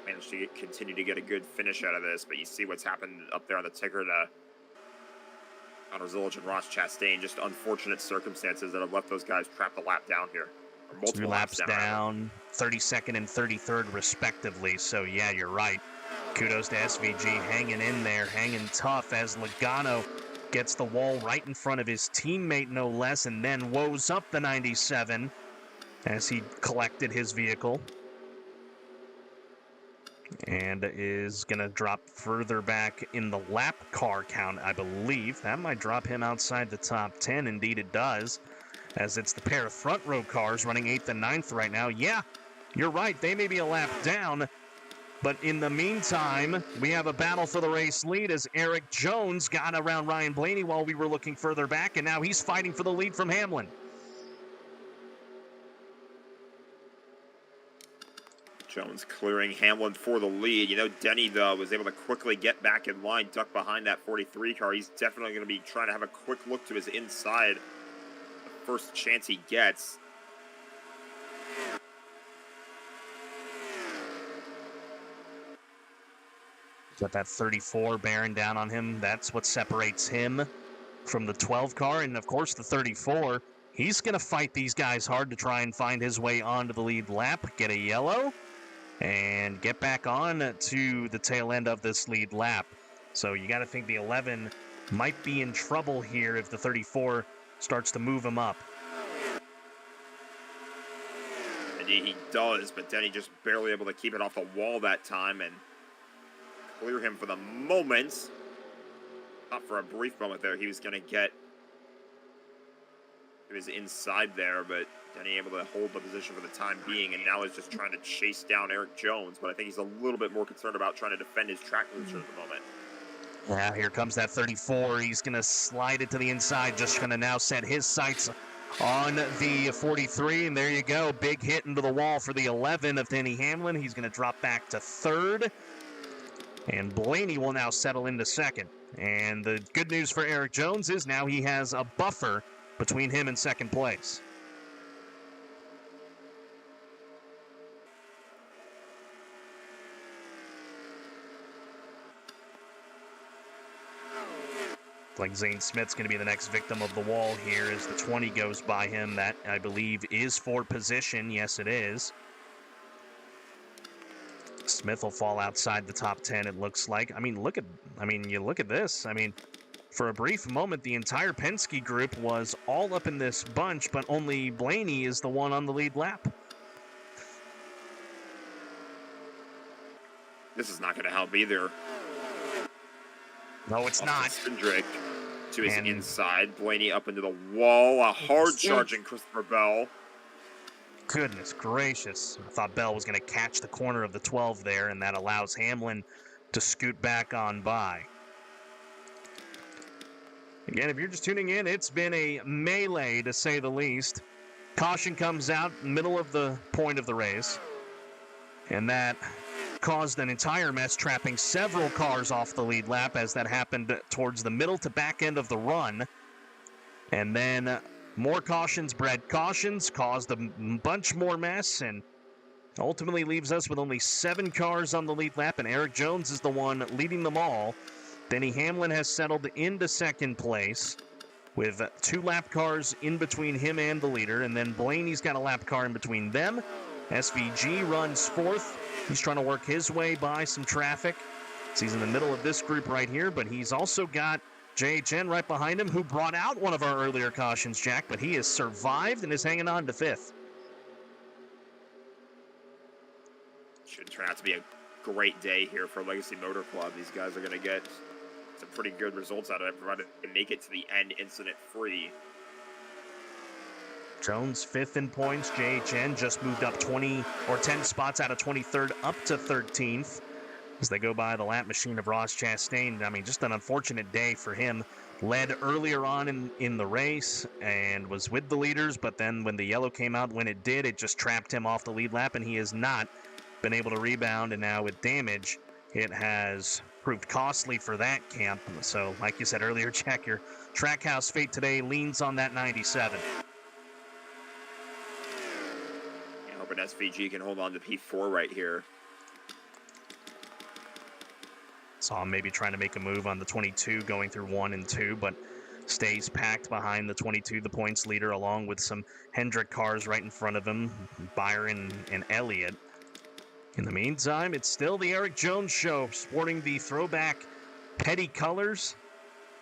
manage to continue to get a good finish out of this, but you see what's happened up there on the ticker to Connor Zilic and Ross Chastain. Just unfortunate circumstances that have left those guys trapped a lap down here. Or multiple 2 laps down, rather. 32nd and 33rd respectively. So yeah, you're right. Kudos to SVG hanging in there, hanging tough, as Logano gets the wall right in front of his teammate, no less, and then woes up the 97 as he collected his vehicle. And is going to drop further back in the lap car count, I believe. That might drop him outside the top 10. Indeed, it does, as it's the pair of front row cars running 8th and 9th right now. Yeah, you're right. They may be a lap down. But in the meantime, we have a battle for the race lead, as Eric Jones got around Ryan Blaney while we were looking further back, and now he's fighting for the lead from Hamlin. Jones clearing Hamlin for the lead. You know, Denny, though, was able to quickly get back in line, duck behind that 43 car. He's definitely going to be trying to have a quick look to his inside the first chance he gets. Got that 34 bearing down on him. That's what separates him from the 12 car. And, of course, the 34. He's going to fight these guys hard to try and find his way onto the lead lap, get a yellow, and get back on to the tail end of this lead lap. So you got to think the 11 might be in trouble here if the 34 starts to move him up. Indeed, he does, but Denny just barely able to keep it off the wall that time and clear him for the moment. Not for a brief moment there. He was going to get... He was inside there, but Denny able to hold the position for the time being, and now is just trying to chase down Eric Jones. But I think he's a little bit more concerned about trying to defend his track position at the moment. Yeah, here comes that 34. He's going to slide it to the inside. Just going to now set his sights on the 43. And there you go. Big hit into the wall for the 11 of Denny Hamlin. He's going to drop back to 3rd. And Blaney will now settle into second. And the good news for Eric Jones is now he has a buffer between him and second place. Like Zane Smith's going to be the next victim of the wall here as the 20 goes by him. That, I believe, is for position. Yes, it is. Smith will fall outside the top 10, it looks like. You look at this. For a brief moment, the entire Penske group was all up in this bunch, but only Blaney is the one on the lead lap. This is not going to help either. No, it's not. Cindric to his inside. Blaney up into the wall. A hard-charging Christopher Bell. Goodness gracious. I thought Bell was going to catch the corner of the 12 there, and that allows Hamlin to scoot back on by. Again, if you're just tuning in, it's been a melee, to say the least. Caution comes out middle of the point of the race, and that caused an entire mess, trapping several cars off the lead lap as that happened towards the middle to back end of the run. And then more cautions bred cautions, caused a bunch more mess, and ultimately leaves us with only 7 cars on the lead lap, and Eric Jones is the one leading them all. Denny Hamlin has settled into second place with 2 lap cars in between him and the leader, and then Blaney's got a lap car in between them. SVG runs 4th. He's trying to work his way by some traffic. He's in the middle of this group right here, but he's also got JHN right behind him, who brought out one of our earlier cautions, Jack, but he has survived and is hanging on to 5th. Should turn out to be a great day here for Legacy Motor Club. These guys are going to get some pretty good results out of it, provided they make it to the end incident-free. Jones 5th in points. JHN just moved up 10 spots out of 23rd up to 13th as they go by the lap machine of Ross Chastain. Just an unfortunate day for him. Led earlier on in the race and was with the leaders, but then when the yellow came out, when it did, it just trapped him off the lead lap, and he has not been able to rebound, and now with damage, it has proved costly for that camp. So, like you said earlier, Jack, your Trackhouse fate today leans on that 97. Hoping SVG can hold on to P4 right here. Saw him maybe trying to make a move on the 22, going through 1 and 2, but stays packed behind the 22, the points leader, along with some Hendrick cars right in front of him, Byron and Elliott. In the meantime, it's still the Eric Jones show, sporting the throwback Petty colors.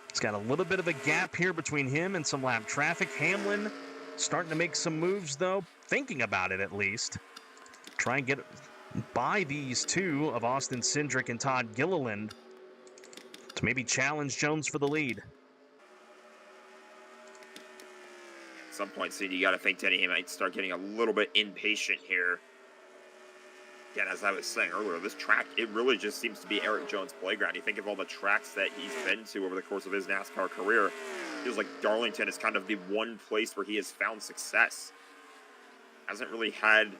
He's got a little bit of a gap here between him and some lap traffic. Hamlin starting to make some moves, though, thinking about it at least. Try and get by these 2 of Austin Cindric and Todd Gilliland to maybe challenge Jones for the lead. At some point, Steve, you got to think Denny might start getting a little bit impatient here. Again, as I was saying earlier, this track, it really just seems to be Eric Jones' playground. You think of all the tracks that he's been to over the course of his NASCAR career, it feels like Darlington is kind of the one place where he has found success. Hasn't really had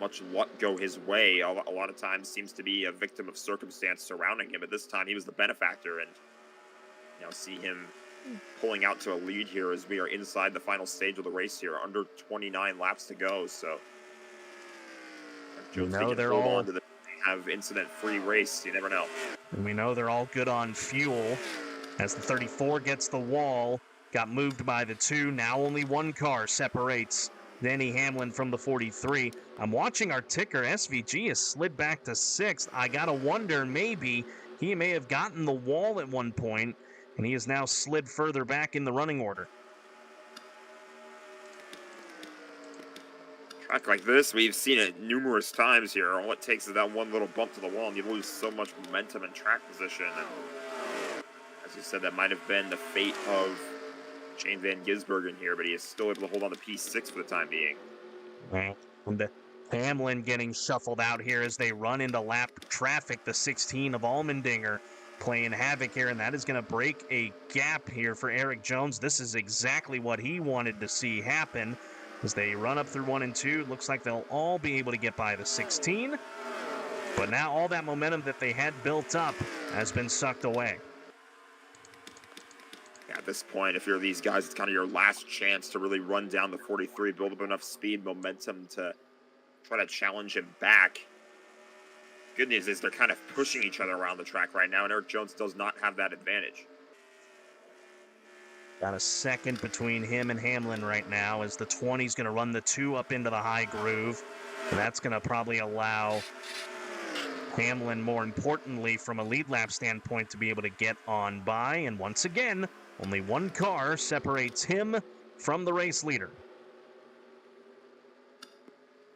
much luck go his way. A lot of times seems to be a victim of circumstance surrounding him, but this time he was the benefactor, and now see him pulling out to a lead here as we are inside the final stage of the race here, under 29 laps to go. So Jones they're all on to have incident-free race. You never know. And we know they're all good on fuel. As the 34 gets the wall, got moved by the 2. Now only 1 car separates Denny Hamlin from the 43. I'm watching our ticker. SVG has slid back to 6th. I gotta wonder, maybe he may have gotten the wall at one point, and he has now slid further back in the running order. Track like this, we've seen it numerous times here. All it takes is that one little bump to the wall, and you lose so much momentum and track position. And as you said, that might have been the fate of Shane Van Gisbergen here, but he is still able to hold on to P6 for the time being. And Hamlin getting shuffled out here as they run into lap traffic. The 16 of Allmendinger playing havoc here, and that is going to break a gap here for Eric Jones. This is exactly what he wanted to see happen. As they run up through 1 and 2, looks like they'll all be able to get by the 16. But now all that momentum that they had built up has been sucked away. At this point, if you're these guys, it's kind of your last chance to really run down the 43, build up enough speed, momentum to try to challenge him back. Good news is they're kind of pushing each other around the track right now, and Erik Jones does not have that advantage. Got a second between him and Hamlin right now as the 20's going to run the 2 up into the high groove. And that's going to probably allow Hamlin, more importantly, from a lead lap standpoint, to be able to get on by. And once again, only one car separates him from the race leader.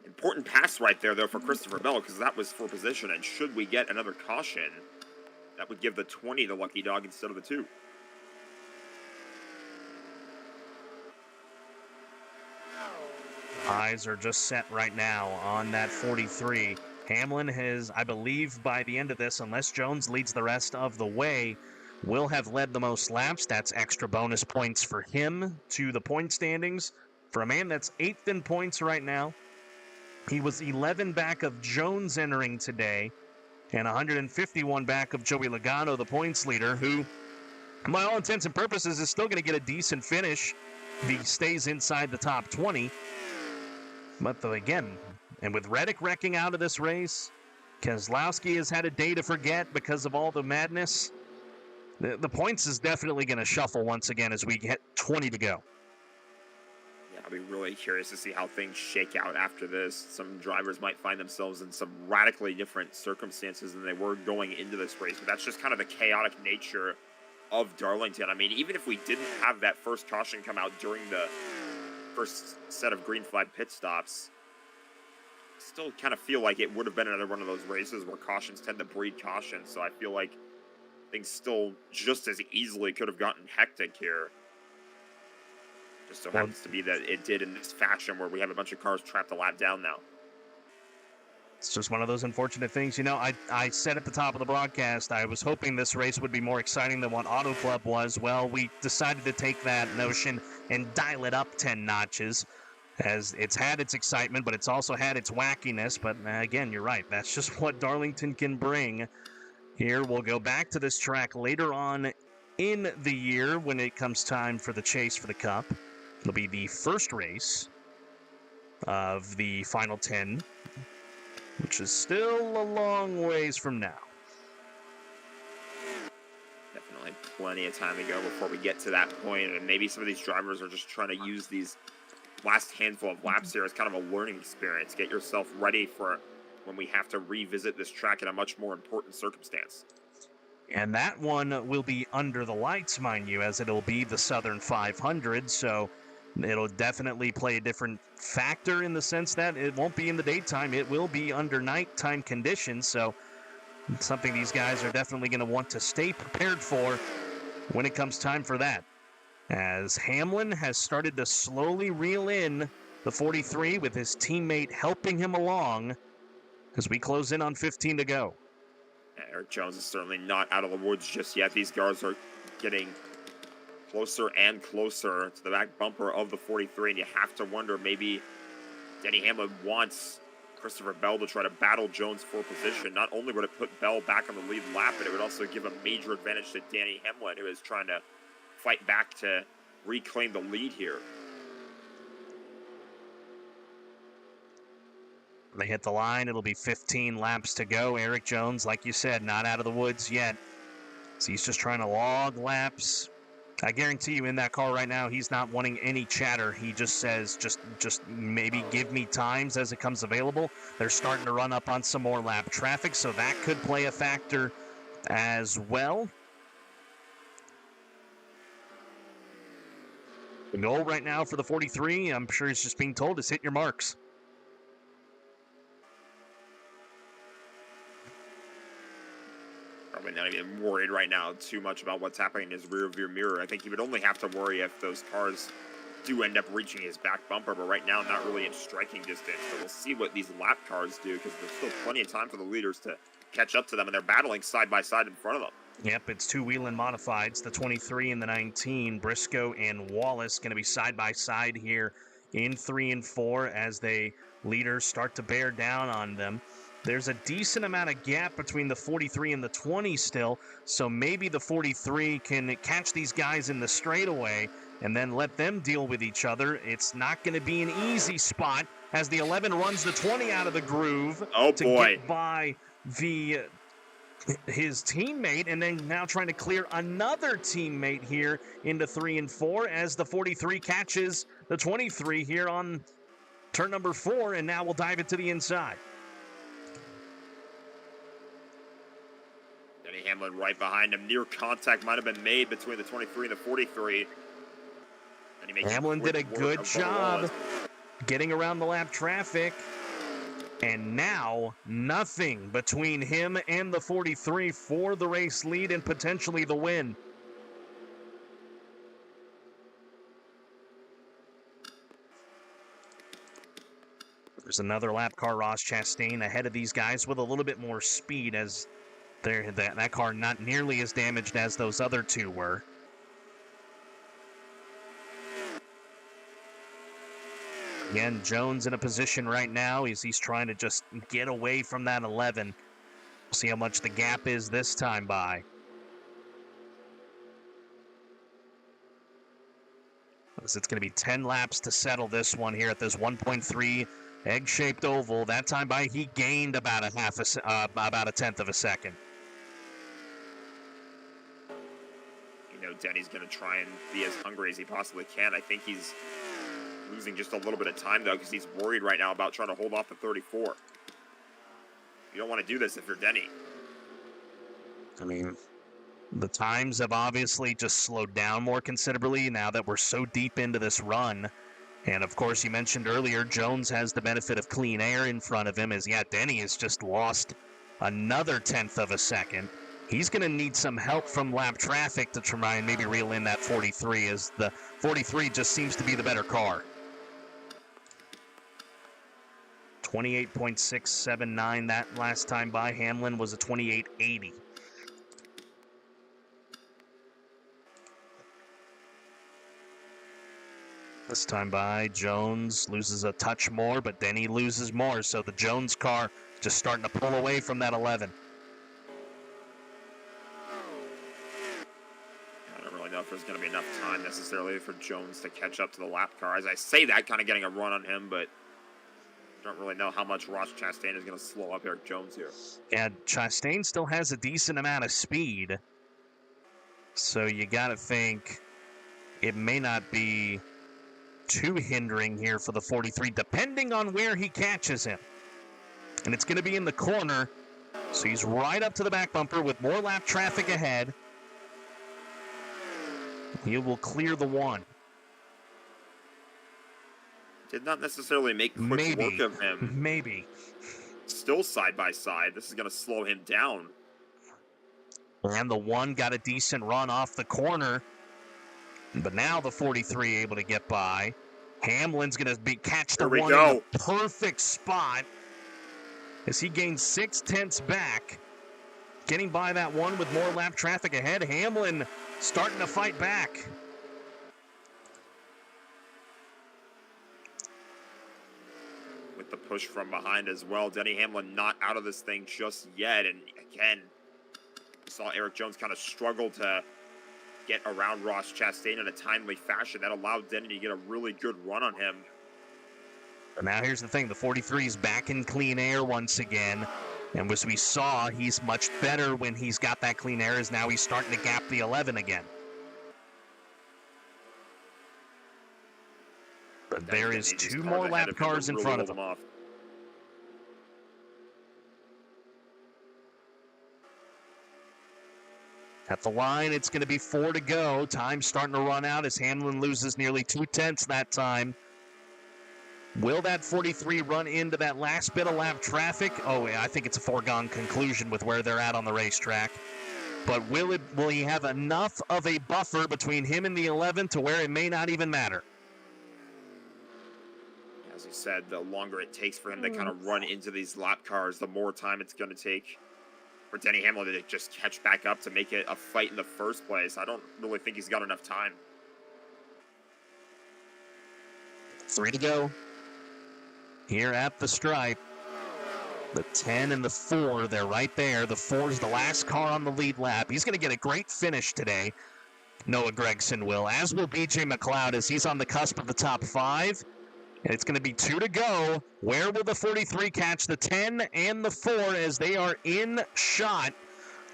Important pass right there, though, for Christopher Bell, because that was for position. And should we get another caution, that would give the 20 the lucky dog instead of the 2. Eyes are just set right now on that 43. Hamlin has, I believe, by the end of this, unless Jones leads the rest of the way, will have led the most laps. That's extra bonus points for him to the point standings. For a man that's 8th in points right now, he was 11 back of Jones entering today, and 151 back of Joey Logano, the points leader, who, by all intents and purposes, is still going to get a decent finish if he stays inside the top 20. But again, and with Reddick wrecking out of this race, Keselowski has had a day to forget because of all the madness. The points is definitely going to shuffle once again as we get 20 to go. Yeah, I'll be really curious to see how things shake out after this. Some drivers might find themselves in some radically different circumstances than they were going into this race, but that's just kind of the chaotic nature of Darlington. I mean, even if we didn't have that first caution come out during the first set of green flag pit stops, still kind of feel like it would have been another one of those races where cautions tend to breed caution. So I feel like things still just as easily could have gotten hectic here. Just so happens to be that it did in this fashion where we have a bunch of cars trapped a lap down now. It's just one of those unfortunate things. You know, I said at the top of the broadcast, I was hoping this race would be more exciting than what Auto Club was. Well, we decided to take that notion and dial it up 10 notches, as it's had its excitement, but it's also had its wackiness. But again, you're right. That's just what Darlington can bring. Here, we'll go back to this track later on in the year when it comes time for the chase for the Cup. It'll be the first race of the final 10, which is still a long ways from now. Definitely plenty of time to go before we get to that point, and maybe some of these drivers are just trying to use these last handful of laps here as kind of a learning experience. Get yourself ready for when we have to revisit this track in a much more important circumstance. And that one will be under the lights, mind you, as it'll be the Southern 500, so it'll definitely play a different factor in the sense that it won't be in the daytime. It will be under nighttime conditions, so it's something these guys are definitely going to want to stay prepared for when it comes time for that. As Hamlin has started to slowly reel in the 43 with his teammate helping him along as we close in on 15 to go. Erik Jones is certainly not out of the woods just yet. These cars are getting closer and closer to the back bumper of the 43, and you have to wonder, maybe Denny Hamlin wants Christopher Bell to try to battle Jones for position. Not only would it put Bell back on the lead lap, but it would also give a major advantage to Denny Hamlin, who is trying to fight back to reclaim the lead here. They hit the line. It'll be 15 laps to go. Erik Jones, like you said, not out of the woods yet. So he's just trying to log laps. I guarantee you in that car right now, he's not wanting any chatter. He just says, just maybe give me times as it comes available. They're starting to run up on some more lap traffic, so that could play a factor as well. The goal right now for the 43, I'm sure he's just being told, is hit your marks. Probably not even worried right now too much about what's happening in his rear-view mirror. I think he would only have to worry if those cars do end up reaching his back bumper, but right now not really in striking distance. So we'll see what these lap cars do, because there's still plenty of time for the leaders to catch up to them, and they're battling side by side in front of them. Yep, it's two Whelen modifieds, the 23 and the 19. Briscoe and Wallace going to be side by side here in 3 and 4 as they leaders start to bear down on them. There's a decent amount of gap between the 43 and the 20 still, so maybe the 43 can catch these guys in the straightaway and then let them deal with each other. It's not going to be an easy spot as the 11 runs the 20 out of the groove to get by his teammate, and then now trying to clear another teammate here into 3 and 4 as the 43 catches the 23 here on turn number 4, and now we'll dive it to the inside. Denny Hamlin right behind him. Near contact might have been made between the 23 and the 43. Hamlin did a good job getting around the lap traffic. And now nothing between him and the 43 for the race lead and potentially the win. There's another lap car, Ross Chastain, ahead of these guys with a little bit more speed as that car not nearly as damaged as those other two were. Again, Jones in a position right now as he's trying to just get away from that 11. We'll see how much the gap is this time by. It's going to be 10 laps to settle this one here at this 1.3 egg-shaped oval. That time by, he gained about a tenth of a second. You know, Denny's going to try and be as hungry as he possibly can. I think he's losing just a little bit of time, though, because he's worried right now about trying to hold off the 34. You don't want to do this if you're Denny. I mean, the times have obviously just slowed down more considerably now that we're so deep into this run. And, of course, you mentioned earlier, Jones has the benefit of clean air in front of him, as, Denny has just lost another tenth of a second. He's going to need some help from lap traffic to try and maybe reel in that 43, as the 43 just seems to be the better car. 28.679 that last time by. Hamlin was a 28.80. This time by, Jones loses a touch more, but then he loses more. So the Jones car just starting to pull away from that 11. I don't really know if there's going to be enough time necessarily for Jones to catch up to the lap car. As I say that, kind of getting a run on him, but I don't really know how much Ross Chastain is going to slow up Eric Jones here. Yeah, Chastain still has a decent amount of speed. So you got to think it may not be too hindering here for the 43, depending on where he catches him. And it's going to be in the corner, so he's right up to the back bumper with more lap traffic ahead. He will clear the one. Did not necessarily make quick work of him. Maybe. Still side by side. This is going to slow him down. And the one got a decent run off the corner. But now the 43 able to get by. Hamlin's going to catch the one in the perfect spot as he gains 0.6 back. Getting by that one with more lap traffic ahead. Hamlin starting to fight back. With the push from behind as well. Denny Hamlin not out of this thing just yet. And again, saw Eric Jones kind of struggle to get around Ross Chastain in a timely fashion. That allowed Denny to get a really good run on him. But now here's the thing. The 43 is back in clean air once again. And as we saw, he's much better when he's got that clean air, as now he's starting to gap the 11 again. But there is two more lap cars in front of him. At the line, it's going to be 4 to go. Time starting to run out as Hamlin loses nearly 0.2 that time. Will that 43 run into that last bit of lap traffic? Oh, yeah, I think it's a foregone conclusion with where they're at on the racetrack. But will he have enough of a buffer between him and the 11 to where it may not even matter? As you said, the longer it takes for him to kind of run into these lap cars, the more time it's going to take for Denny Hamlin to just catch back up to make it a fight in the first place. I don't really think he's got enough time. 3 to go here at the stripe. The 10 and the 4, they're right there. The 4 is the last car on the lead lap. He's going to get a great finish today. Noah Gragson will, as will BJ McLeod, as he's on the cusp of the top 5. And it's going to be 2 to go. Where will the 43 catch the 10 and the 4 as they are in shot?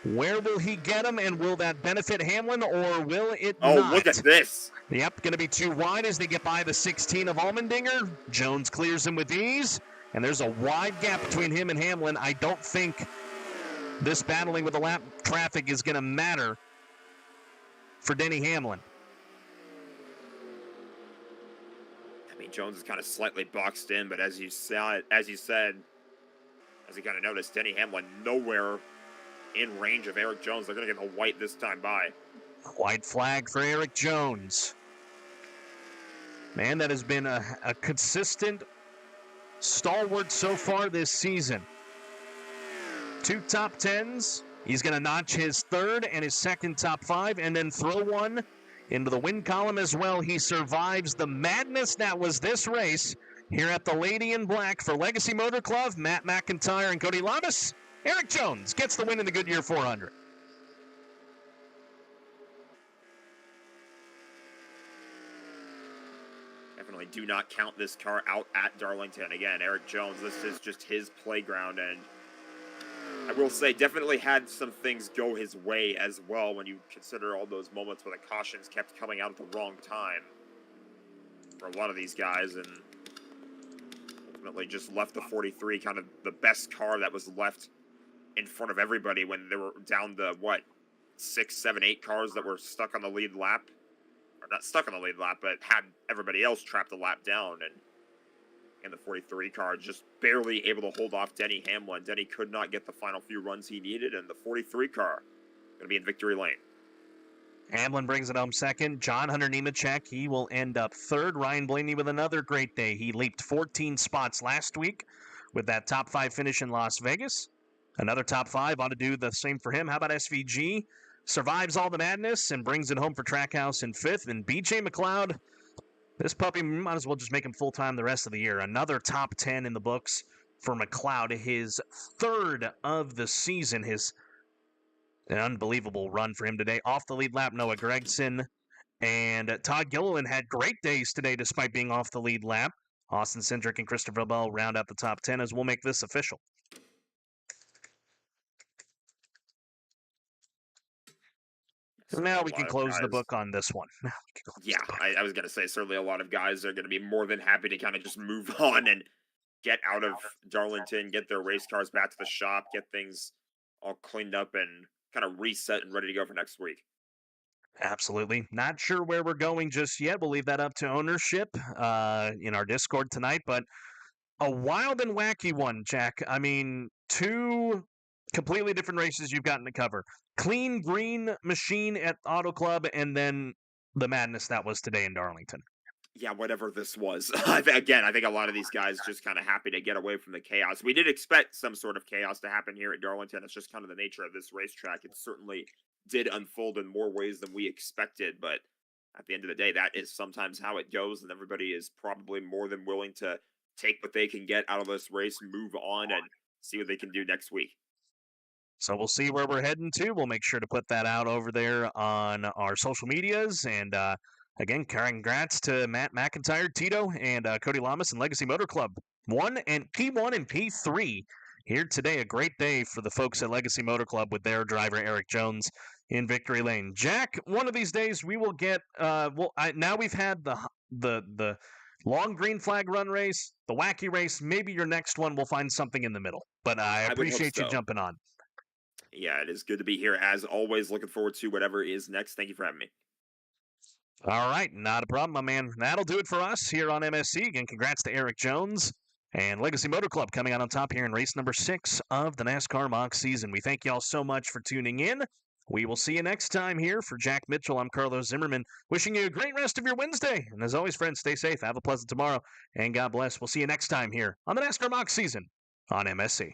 Where will he get them, and will that benefit Hamlin, or will it not? Oh, look at this. Yep, going to be too wide as they get by the 16 of Allmendinger. Jones clears him with ease, and there's a wide gap between him and Hamlin. I don't think this battling with the lap traffic is going to matter for Denny Hamlin. I mean, Jones is kind of slightly boxed in, but as you said, as you kind of noticed, Denny Hamlin nowhere in range of Eric Jones. They're going to get a white this time by. White flag for Eric Jones. Man, that has been a consistent stalwart so far this season. 2 top 10s. He's going to notch his 3rd and his 2nd top 5 and then throw one into the win column as well. He survives the madness that was this race here at the Lady in Black for Legacy Motor Club. Matt McIntyre and Cody Lamas. Eric Jones gets the win in the Goodyear 400. Definitely do not count this car out at Darlington. Again, Eric Jones, this is just his playground, and I will say definitely had some things go his way as well when you consider all those moments where the cautions kept coming out at the wrong time for a lot of these guys, and ultimately just left the 43 kind of the best car that was left in front of everybody when they were down the, 6, 7, 8 cars that were stuck on the lead lap. Or not stuck on the lead lap, but had everybody else trapped a lap down. And the 43 car just barely able to hold off Denny Hamlin. Denny could not get the final few runs he needed, and the 43 car going to be in victory lane. Hamlin brings it home 2nd. John Hunter Nemechek, he will end up 3rd. Ryan Blaney with another great day. He leaped 14 spots last week with that top 5 finish in Las Vegas. Another top 5 ought to do the same for him. How about SVG? Survives all the madness and brings it home for Trackhouse in 5th. And BJ McLeod, this puppy, might as well just make him full-time the rest of the year. Another top 10 in the books for McLeod. His 3rd of the season. An unbelievable run for him today. Off the lead lap, Noah Gragson. And Todd Gilliland had great days today despite being off the lead lap. Austin Cindric and Christopher Bell round out the top 10 as we'll make this official. So now we can close the book on this one. Yeah, I was going to say, certainly a lot of guys are going to be more than happy to kind of just move on and get out of Darlington, get their race cars back to the shop, get things all cleaned up and kind of reset and ready to go for next week. Absolutely. Not sure where we're going just yet. We'll leave that up to ownership in our Discord tonight, but a wild and wacky one, Jack. I mean, 2 completely different races you've gotten to cover. Clean green machine at Auto Club, and then the madness that was today in Darlington. Yeah, whatever this was. Again, I think a lot of these guys just kind of happy to get away from the chaos. We did expect some sort of chaos to happen here at Darlington. It's just kind of the nature of this racetrack. It certainly did unfold in more ways than we expected, but at the end of the day, that is sometimes how it goes, and everybody is probably more than willing to take what they can get out of this race, move on, and see what they can do next week. So we'll see where we're heading to. We'll make sure to put that out over there on our social medias. And again, congrats to Matt McIntyre, Tito, and Cody Lamas and Legacy Motor Club. P1 and P3 here today. A great day for the folks at Legacy Motor Club with their driver, Eric Jones, in victory lane. Jack, one of these days we will get now we've had the long green flag run race, the wacky race. Maybe your next one will find something in the middle. But I appreciate you jumping on. Yeah, it is good to be here as always. Looking forward to whatever is next. Thank you for having me. All right, not a problem, my man. That'll do it for us here on MSC. Again, congrats to Eric Jones and Legacy Motor Club coming out on top here in race number 6 of the NASCAR Mock season. We thank you all so much for tuning in. We will see you next time here. For Jack Mitchell, I'm Carlos Zimmerman, wishing you a great rest of your Wednesday. And as always, friends, stay safe, have a pleasant tomorrow, and God bless. We'll see you next time here on the NASCAR Mock season on MSC.